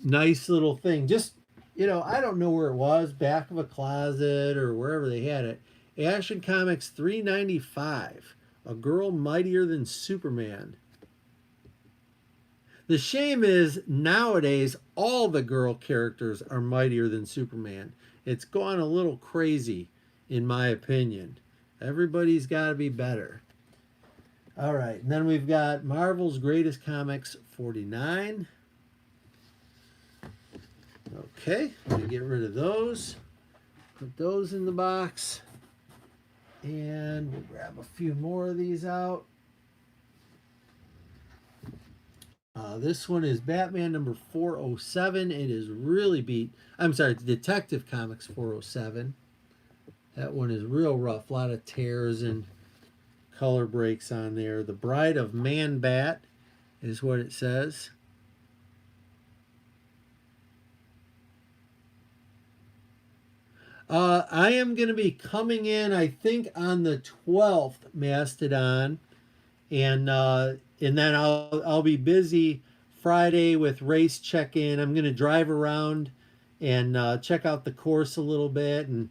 little thing. Just, I don't know where it was, back of a closet or wherever they had it. Action Comics 395. A Girl Mightier Than Superman. The shame is nowadays all the girl characters are mightier than Superman. It's gone a little crazy, in my opinion. Everybody's got to be better. All right, and then we've got Marvel's Greatest Comics 49. Okay, let me get rid of those. Put those in the box. And we'll grab a few more of these out. This one is Batman number 407. It is really beat. I'm sorry, Detective Comics 407. That one is real rough. A lot of tears and color breaks on there. The Bride of Man-Bat is what it says. I am going to be coming in, I think, on the 12th, Mastodon, and then I'll be busy Friday with race check-in. I'm going to drive around and check out the course a little bit and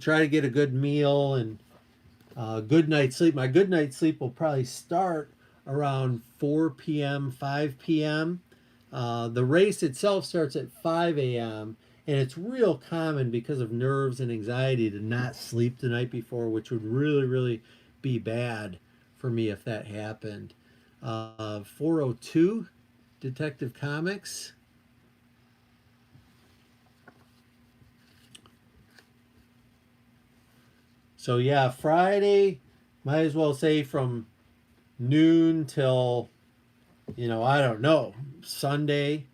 try to get a good meal and good night's sleep. My good night's sleep will probably start around 4 p.m., 5 p.m. The race itself starts at 5 a.m., and it's real common because of nerves and anxiety to not sleep the night before, which would really, really be bad for me if that happened. 402, Detective Comics. So yeah, Friday, might as well say from noon till, I don't know, Sunday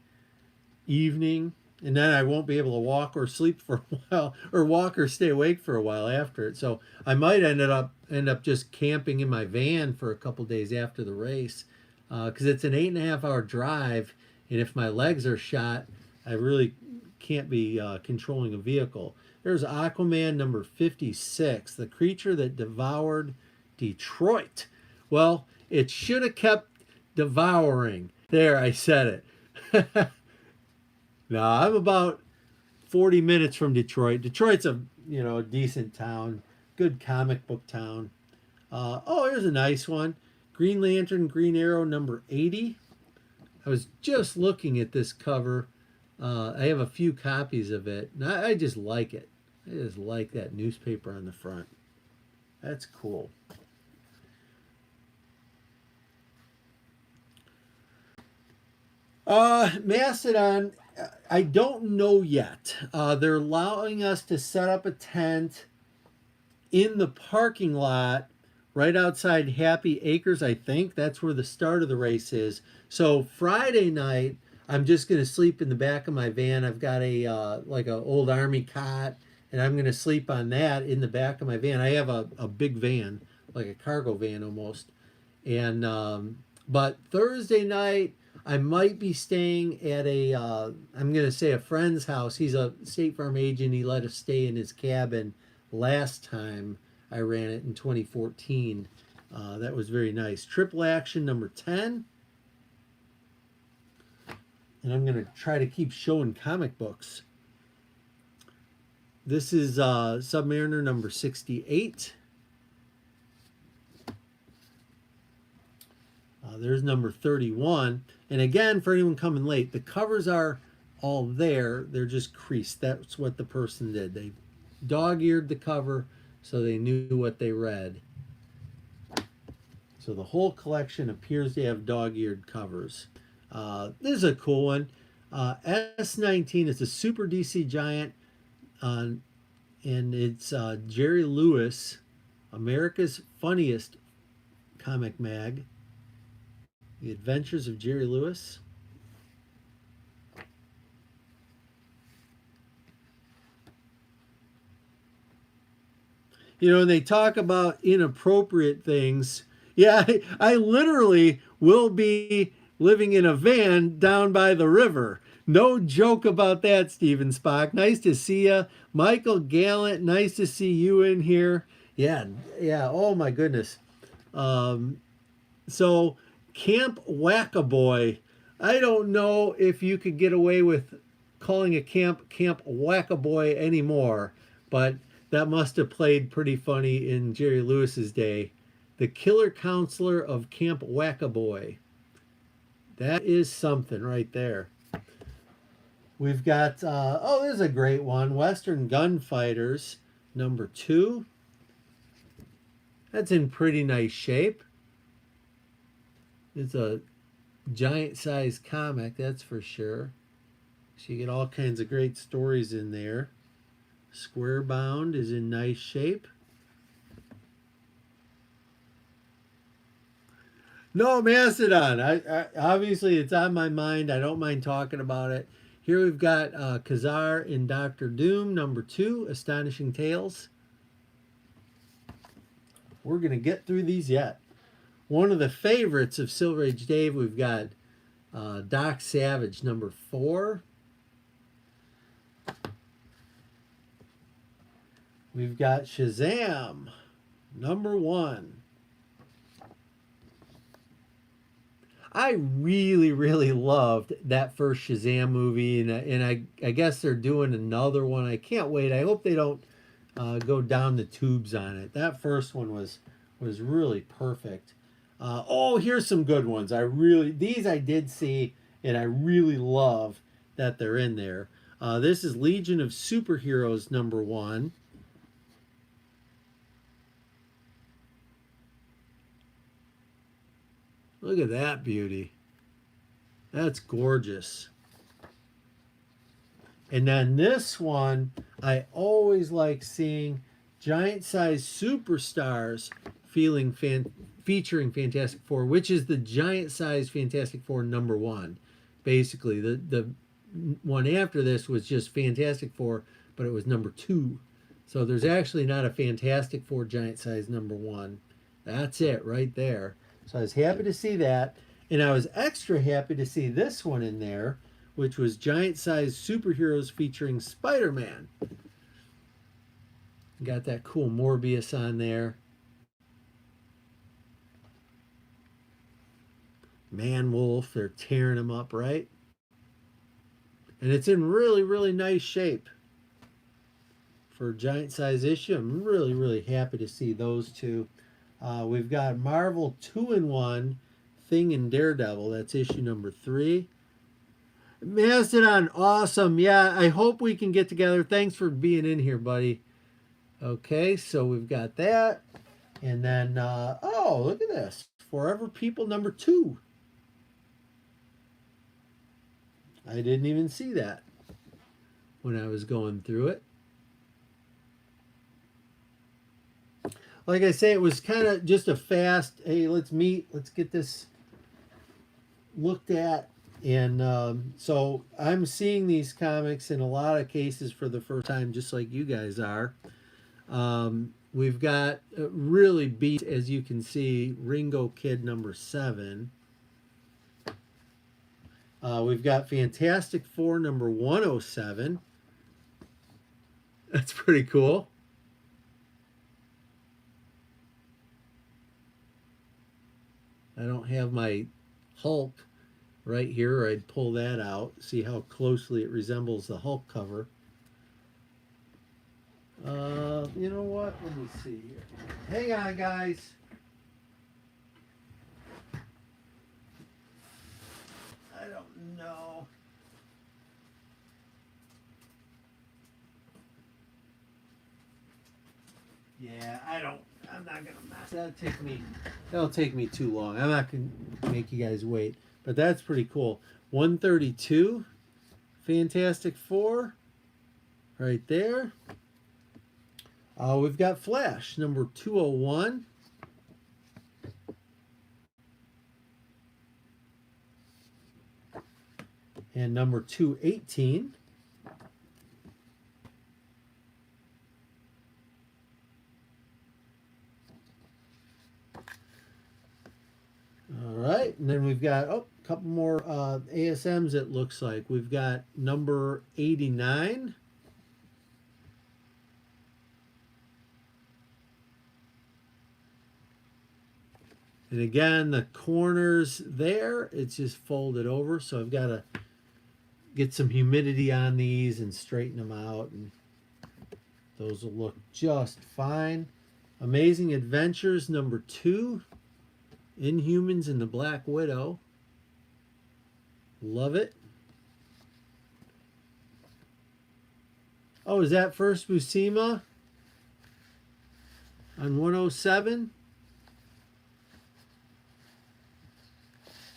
evening. And then I won't be able to walk or sleep for a while, or walk or stay awake for a while after it. So I might end up just camping in my van for a couple days after the race, because it's an 8.5 hour drive, and if my legs are shot, I really can't be controlling a vehicle. There's Aquaman number 56, the creature that devoured Detroit. Well, it should have kept devouring. There, I said it. No, I'm about 40 minutes from Detroit. Detroit's a decent town, good comic book town. Here's a nice one. Green Lantern, Green Arrow number 80. I was just looking at this cover. I have a few copies of it, and I just like it. I just like that newspaper on the front. That's cool. Mastodon, I don't know yet. They're allowing us to set up a tent in the parking lot right outside Happy Acres, I think. That's where the start of the race is. So Friday night, I'm just going to sleep in the back of my van. I've got a like an old army cot, and I'm going to sleep on that in the back of my van. I have a big van, like a cargo van almost. And but Thursday night, I might be staying at I'm going to say a friend's house. He's a State Farm agent. He let us stay in his cabin last time I ran it in 2014. That was very nice. Triple Action number 10. And I'm going to try to keep showing comic books. This is Submariner number 68. There's number 31. And again, for anyone coming late, the covers are all there. They're just creased. That's what the person did. They dog-eared the cover so they knew what they read. So the whole collection appears to have dog-eared covers. This is a cool one. S19 is a Super DC Giant, and it's Jerry Lewis, America's Funniest Comic Mag. The Adventures of Jerry Lewis. You know, and they talk about inappropriate things. Yeah, I literally will be living in a van down by the river. No joke about that, Steven Spock. Nice to see you. Michael Gallant, nice to see you in here. Yeah, yeah, oh my goodness. Um, so, Camp Whack-A-Boy. I don't know if you could get away with calling a Camp Whack-A-Boy anymore, but that must have played pretty funny in Jerry Lewis's day. The Killer Counselor of Camp Whack-A-Boy. That is something right there. We've got, oh, this is a great one. Western Gunfighters, #2. That's in pretty nice shape. It's a giant size comic, that's for sure. So you get all kinds of great stories in there. Square bound is in nice shape. No, Mastodon. I obviously it's on my mind. I don't mind talking about it. Here we've got Kazar in Doctor Doom, #2, Astonishing Tales. We're going to get through these yet. One of the favorites of Silver Age Dave, we've got Doc Savage, #4. We've got Shazam, #1. I really, really loved that first Shazam movie, and I guess they're doing another one. I can't wait. I hope they don't go down the tubes on it. That first one was really perfect. Oh, here's some good ones. These I did see, and I really love that they're in there. This is Legion of Superheroes, #1. Look at that beauty. That's gorgeous. And then this one, I always like seeing giant-sized superstars featuring Fantastic Four, which is the giant-sized Fantastic Four #1. Basically, the one after this was just Fantastic Four, but it was #2. So there's actually not a Fantastic Four giant-sized #1. That's it right there. So I was happy to see that. And I was extra happy to see this one in there, which was giant-sized superheroes featuring Spider-Man. Got that cool Morbius on there. Man-Wolf, they're tearing him up, right? And it's in really, really nice shape for a giant-size issue. I'm really, really happy to see those two. We've got Marvel 2-in-1, Thing and Daredevil. That's issue #3. Mastodon, awesome. Yeah, I hope we can get together. Thanks for being in here, buddy. Okay, so we've got that. And then, oh, look at this. Forever People #2. I didn't even see that when I was going through it. Like I say, it was kind of just a fast, hey, let's meet, let's get this looked at. And so I'm seeing these comics in a lot of cases for the first time, just like you guys are. We've got really beat, as you can see, Ringo Kid #7. We've got Fantastic Four #107. That's pretty cool. I don't have my Hulk right here, or I'd pull that out, see how closely it resembles the Hulk cover. You know what? Let me see here. Hang on, guys. I don't know. Yeah, I'm not gonna mess. That'll take me too long. I'm not gonna make you guys wait. But that's pretty cool. 132, Fantastic Four, right there. We've got Flash, number 201. And number 218. All right, and then we've got a couple more ASMs. It looks like we've got number 89. And again, the corners there, it's just folded over. So I've got to get some humidity on these and straighten them out. And those will look just fine. Amazing Adventures number 2. Inhumans and the Black Widow. Love it. Oh, is that First Buscema on 107?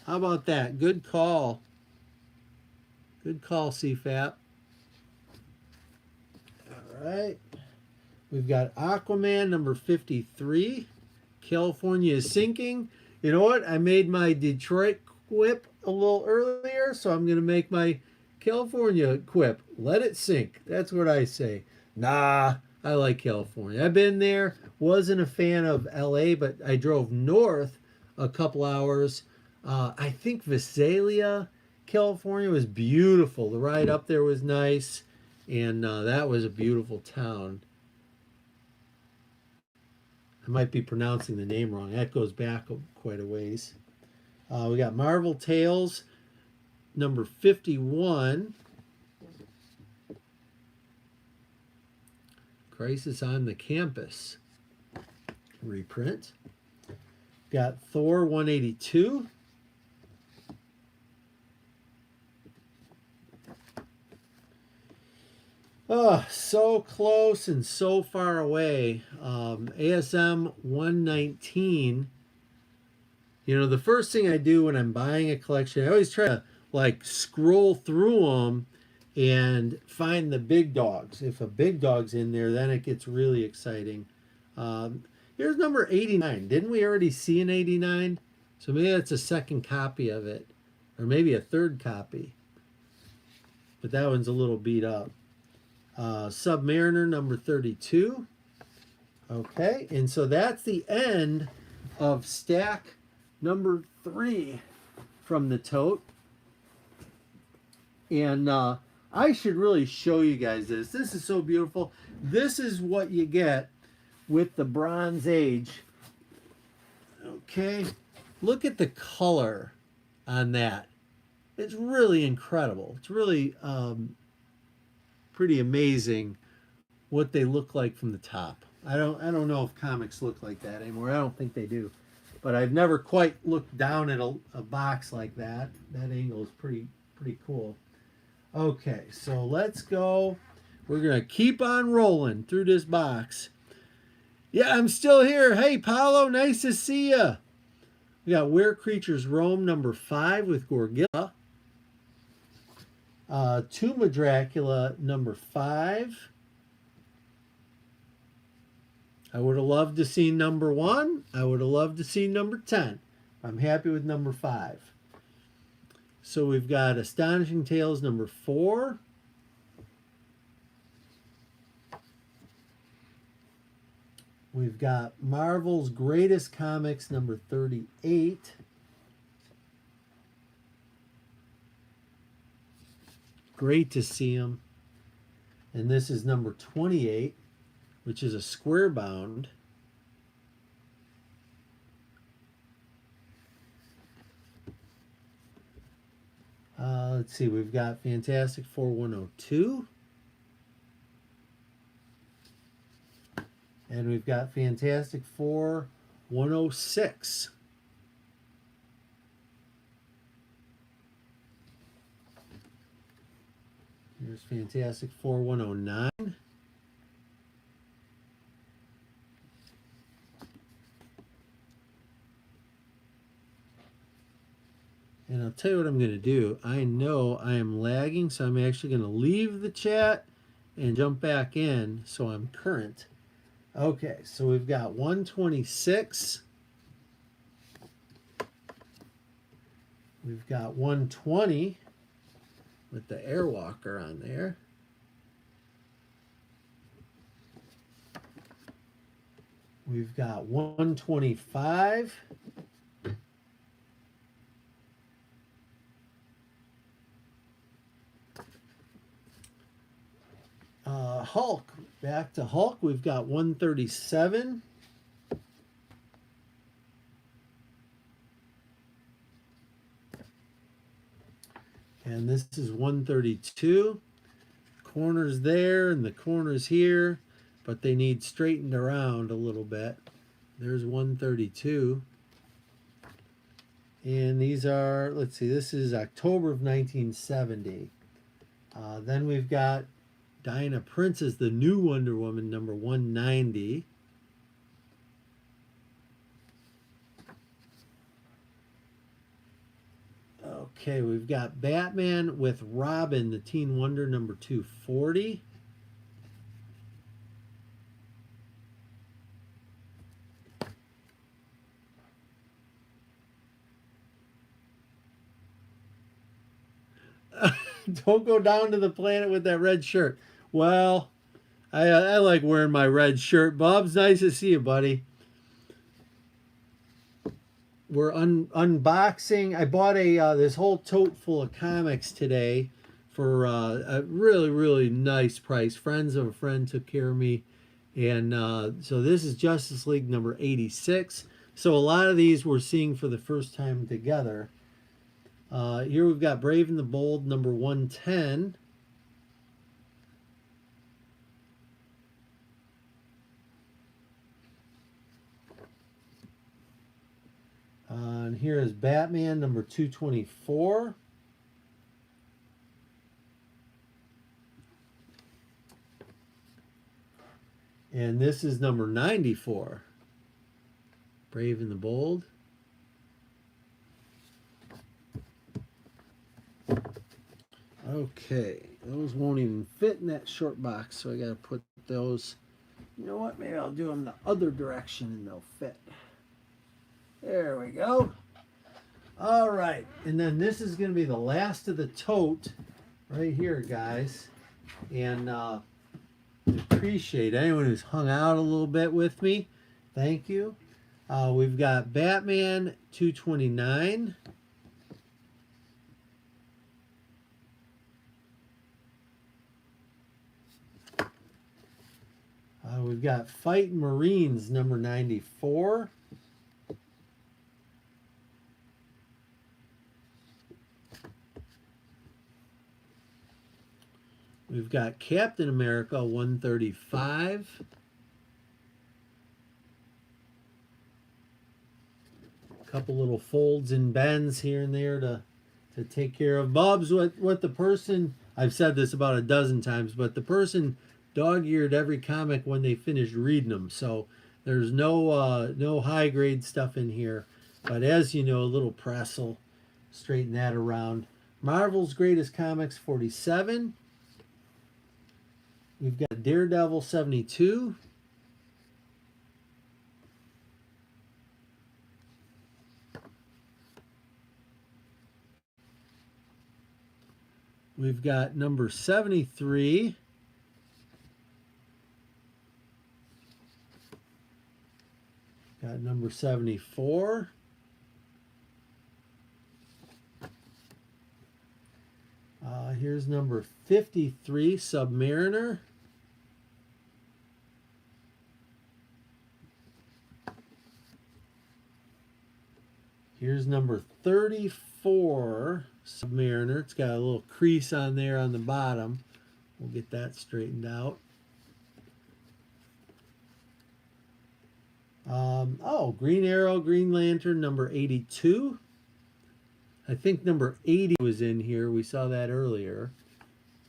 How about that? Good call. Good call, CFAP. All right. We've got Aquaman number 53. California is sinking. You know what? I made my Detroit quip a little earlier, so I'm going to make my California quip. Let it sink. That's what I say. Nah, I like California. I've been there. Wasn't a fan of LA, but I drove north a couple hours. I think Visalia, California was beautiful. The ride up there was nice, and that was a beautiful town. I might be pronouncing the name wrong. That goes back quite a ways. We got Marvel Tales, number 51. Crisis on the Campus. Reprint. Got Thor 182. Oh, so close and so far away. ASM 119. You know, the first thing I do when I'm buying a collection, I always try to like scroll through them and find the big dogs. If a big dog's in there, then it gets really exciting. Here's number 89. Didn't we already see an 89? So maybe that's a second copy of it, or maybe a third copy. But that one's a little beat up. Submariner number 32. Okay, and so that's the end of stack number 3 from the tote. And I should really show you guys this. This is so beautiful. This is what you get with the Bronze Age. Okay, look at the color on that. It's really incredible. It's really pretty amazing what they look like from the top. I don't know if comics look like that anymore. I don't think they do. But I've never quite looked down at a box like that. That angle is pretty cool. Okay, so let's go. We're going to keep on rolling through this box. Yeah, I'm still here. Hey, Paolo, nice to see you. We got Where Creatures Roam number 5 with Gorgilla. Tomb of Dracula number 5. I would have loved to see number 1. I would have loved to see number 10. I'm happy with number 5. So we've got Astonishing Tales number 4. We've got Marvel's Greatest Comics number 38. Great to see them. And this is number 28, which is a square bound. Let's see, we've got Fantastic Four 102. And we've got Fantastic Four 106. Here's Fantastic Four 109. And I'll tell you what I'm going to do. I know I am lagging, so I'm actually going to leave the chat and jump back in so I'm current. Okay, so we've got 126. We've got 120 with the Airwalker on there. We've got 125. Hulk, back to Hulk, we've got 137. And this is 132. Corners there and the corners here, but they need straightened around a little bit. There's 132. And these are, let's see, this is October of 1970. Then we've got Diana Prince as the new Wonder Woman, number 190. Okay, we've got Batman with Robin, the Teen Wonder, number 240. Don't go down to the planet with that red shirt. Well, I like wearing my red shirt. Bob's, nice to see you, buddy. We're unboxing. I bought this whole tote full of comics today for a really nice price. Friends of a friend took care of me, and so this is Justice League number 86. So a lot of these we're seeing for the first time together. Here we've got Brave and the Bold number 110. And here is Batman number 224. And this is number 94. Brave and the Bold. Okay, those won't even fit in that short box, so I gotta put those, you know what, maybe I'll do them the other direction and they'll fit. There we go. All right, and then this is going to be the last of the tote right here, guys. And I appreciate anyone who's hung out a little bit with me. Thank you. We've got Batman 229. We've got Fight Marines number 94. We've got Captain America 135. A couple little folds and bends here and there to take care of. Bob's what the person, I've said this about a dozen times, but the person dog-eared every comic when they finished reading them. So there's no high grade stuff in here. But as you know, a little press will straighten that around. Marvel's Greatest Comics 47. We've got Daredevil 72. We've got number 73. Got number 74. Here's number 53, Submariner. Here's number 34, Submariner. It's got a little crease on there on the bottom. We'll get that straightened out. Green Arrow, Green Lantern, number 82. I think number 80 was in here. We saw that earlier.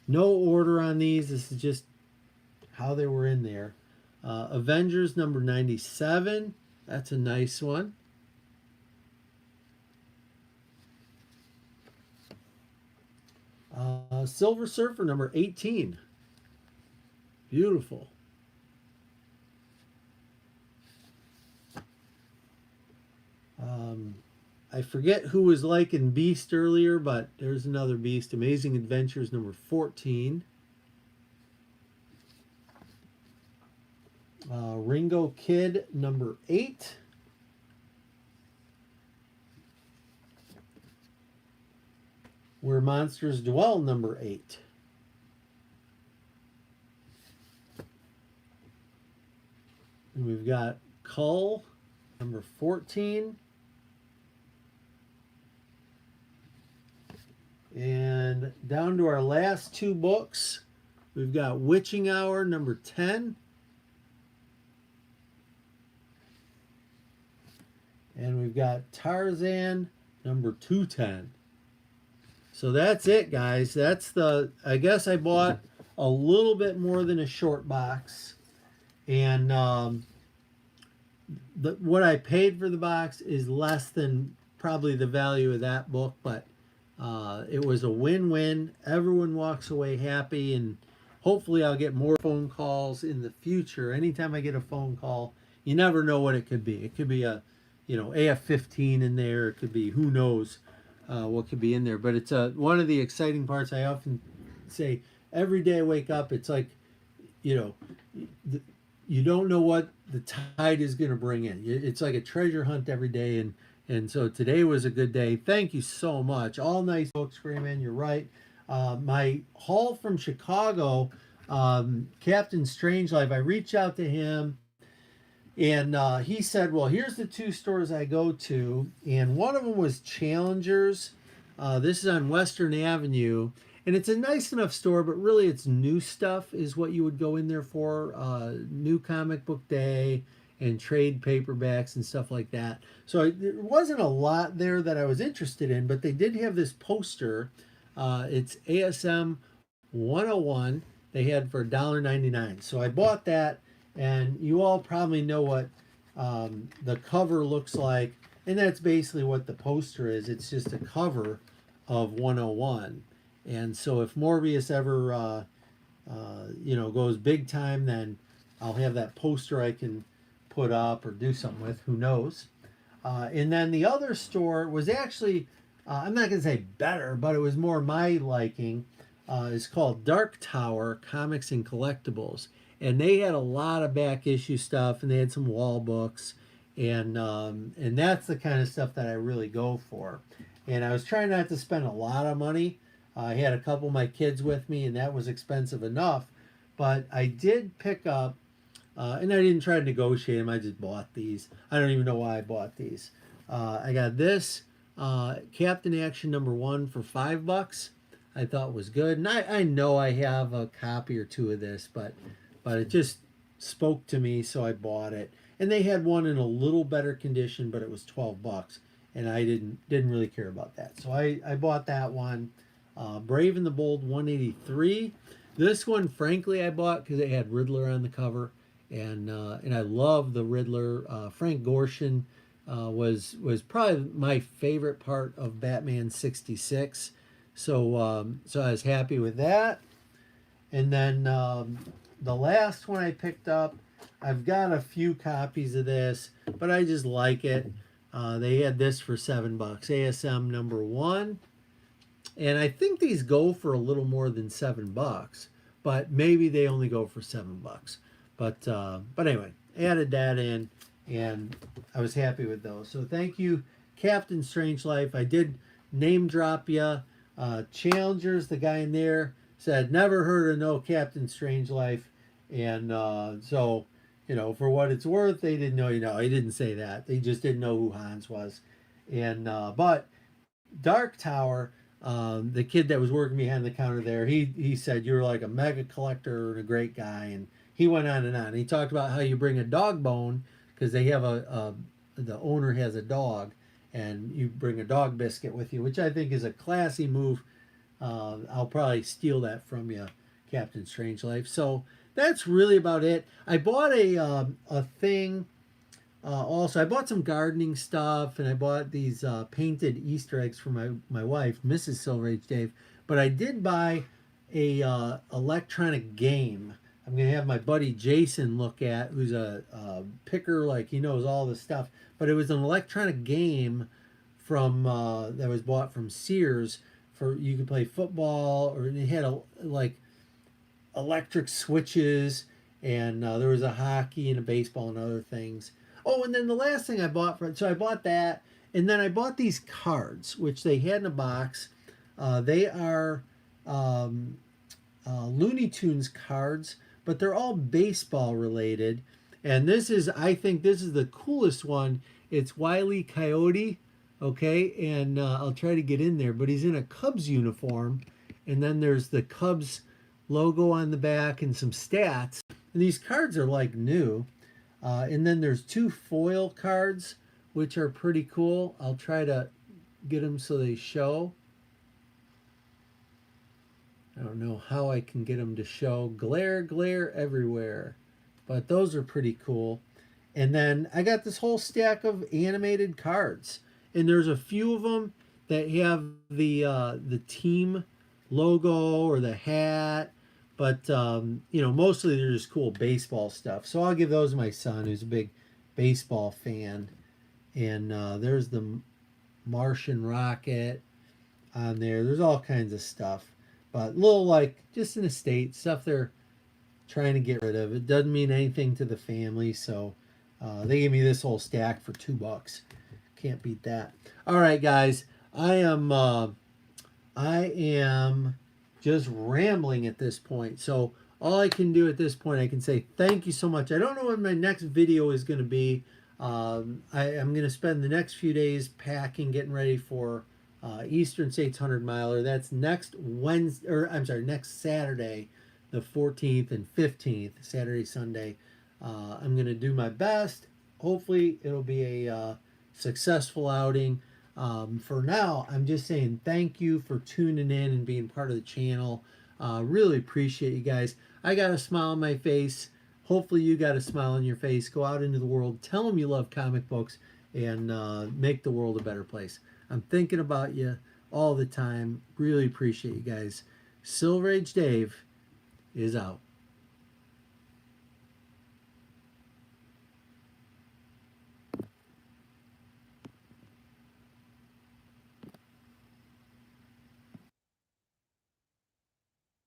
No order on these. This is just how they were in there. Avengers, number 97. That's a nice one. Silver Surfer number 18. Beautiful. Um, I forget who was liking Beast earlier, but there's another Beast. Amazing Adventures number 14. Ringo Kid number 8. Where Monsters Dwell number 8. And we've got Cull number 14. And down to our last two books, we've got Witching Hour number 10. And we've got Tarzan number 210. So that's it, guys. That's the, I guess I bought a little bit more than a short box. And what I paid for the box is less than probably the value of that book, but it was a win-win. Everyone walks away happy, and hopefully I'll get more phone calls in the future. Anytime I get a phone call, you never know what it could be. It could be a, AF-15 in there. It could be, who knows what could be in there. But it's one of the exciting parts. I often say every day I wake up, it's like, you don't know what the tide is going to bring in. It's like a treasure hunt every day, and so today was a good day. Thank you so much. All nice books, Grayman. You're right. My haul from Chicago, Captain Strangelove, I reached out to him, and he said, well, here's the two stores I go to, and one of them was Challengers. This is on Western Avenue, and it's a nice enough store, but really it's new stuff is what you would go in there for. New comic book day and trade paperbacks and stuff like that. So there wasn't a lot there that I was interested in, but they did have this poster. It's ASM 101. They had for $1.99. So I bought that, and you all probably know what the cover looks like. And that's basically what the poster is. It's just a cover of 101. And so if Morbius ever, goes big time, then I'll have that poster I can put up or do something with. Who knows? And then the other store was actually, I'm not going to say better, but it was more my liking. It's called Dark Tower Comics and Collectibles. And they had a lot of back issue stuff, and they had some wall books. And that's the kind of stuff that I really go for. And I was trying not to spend a lot of money. I had a couple of my kids with me, and that was expensive enough. But I did pick up, and I didn't try to negotiate them. I just bought these. I don't even know why I bought these. I got this Captain Action number 1 for $5. I thought was good. And I know I have a copy or two of this, but it just spoke to me, so I bought it. And they had one in a little better condition, but it was $12. And I didn't really care about that. So I bought that one. Brave and the Bold 183. This one, frankly, I bought because it had Riddler on the cover, and I love the Riddler. Frank Gorshin was probably my favorite part of Batman 66. So I was happy with that. And then the last one I picked up, I've got a few copies of this, but I just like it. They had this for $7. ASM number 1. And I think these go for a little more than $7, but maybe they only go for $7. But anyway, added that in, and I was happy with those. So thank you, Captain Strangelove. I did name drop you. Challengers, the guy in there said never heard of no Captain Strangelove, and so for what it's worth, they didn't know. He didn't say that. They just didn't know who Hans was, and but Dark Tower. The kid that was working behind the counter there, he said you're like a mega collector and a great guy, and he went on and on. He talked about how you bring a dog bone because they have the owner has a dog, and you bring a dog biscuit with you, which I think is a classy move. I'll probably steal that from you, Captain Strangelove. So that's really about it. I bought a thing. Also, I bought some gardening stuff, and I bought these painted Easter eggs for my wife, Mrs. Silver Age Dave. But I did buy a electronic game. I'm gonna have my buddy Jason look at, who's a picker, like he knows all this stuff. But it was an electronic game from that was bought from Sears for you could play football, or it had like electric switches, and there was a hockey and a baseball and other things. Oh, and then the last thing I bought so I bought that, and then I bought these cards, which they had in a box. They are um, Looney Tunes cards, but they're all baseball related. And this is, I think, this is the coolest one. It's Wile E. Coyote, okay, and I'll try to get in there, but he's in a Cubs uniform, and then there's the Cubs logo on the back and some stats. And these cards are like new. And then there's two foil cards, which are pretty cool. I'll try to get them so they show. I don't know how I can get them to show. Glare, glare everywhere. But those are pretty cool. And then I got this whole stack of animated cards. And there's a few of them that have the team logo or the hat. But, you know, mostly they're just cool baseball stuff. So I'll give those to my son, who's a big baseball fan. And there's the Martian rocket on there. There's all kinds of stuff. But little, like, just an estate, stuff they're trying to get rid of. It doesn't mean anything to the family. So they gave me this whole stack for $2. Can't beat that. All right, guys. I am just rambling at this point. So all I can do at this point, I can say thank you so much. I don't know when my next video is going to be. I'm going to spend the next few days packing, getting ready for Eastern States 100 miler. That's next Wednesday, or I'm sorry, next Saturday, the 14th and 15th, Saturday, Sunday. I'm going to do my best. Hopefully it'll be a successful outing. For now, I'm just saying thank you for tuning in and being part of the channel. Really appreciate you guys. I got a smile on my face. Hopefully you got a smile on your face. Go out into the world. Tell them you love comic books, and make the world a better place. I'm thinking about you all the time. Really appreciate you guys. Silver Age Dave is out.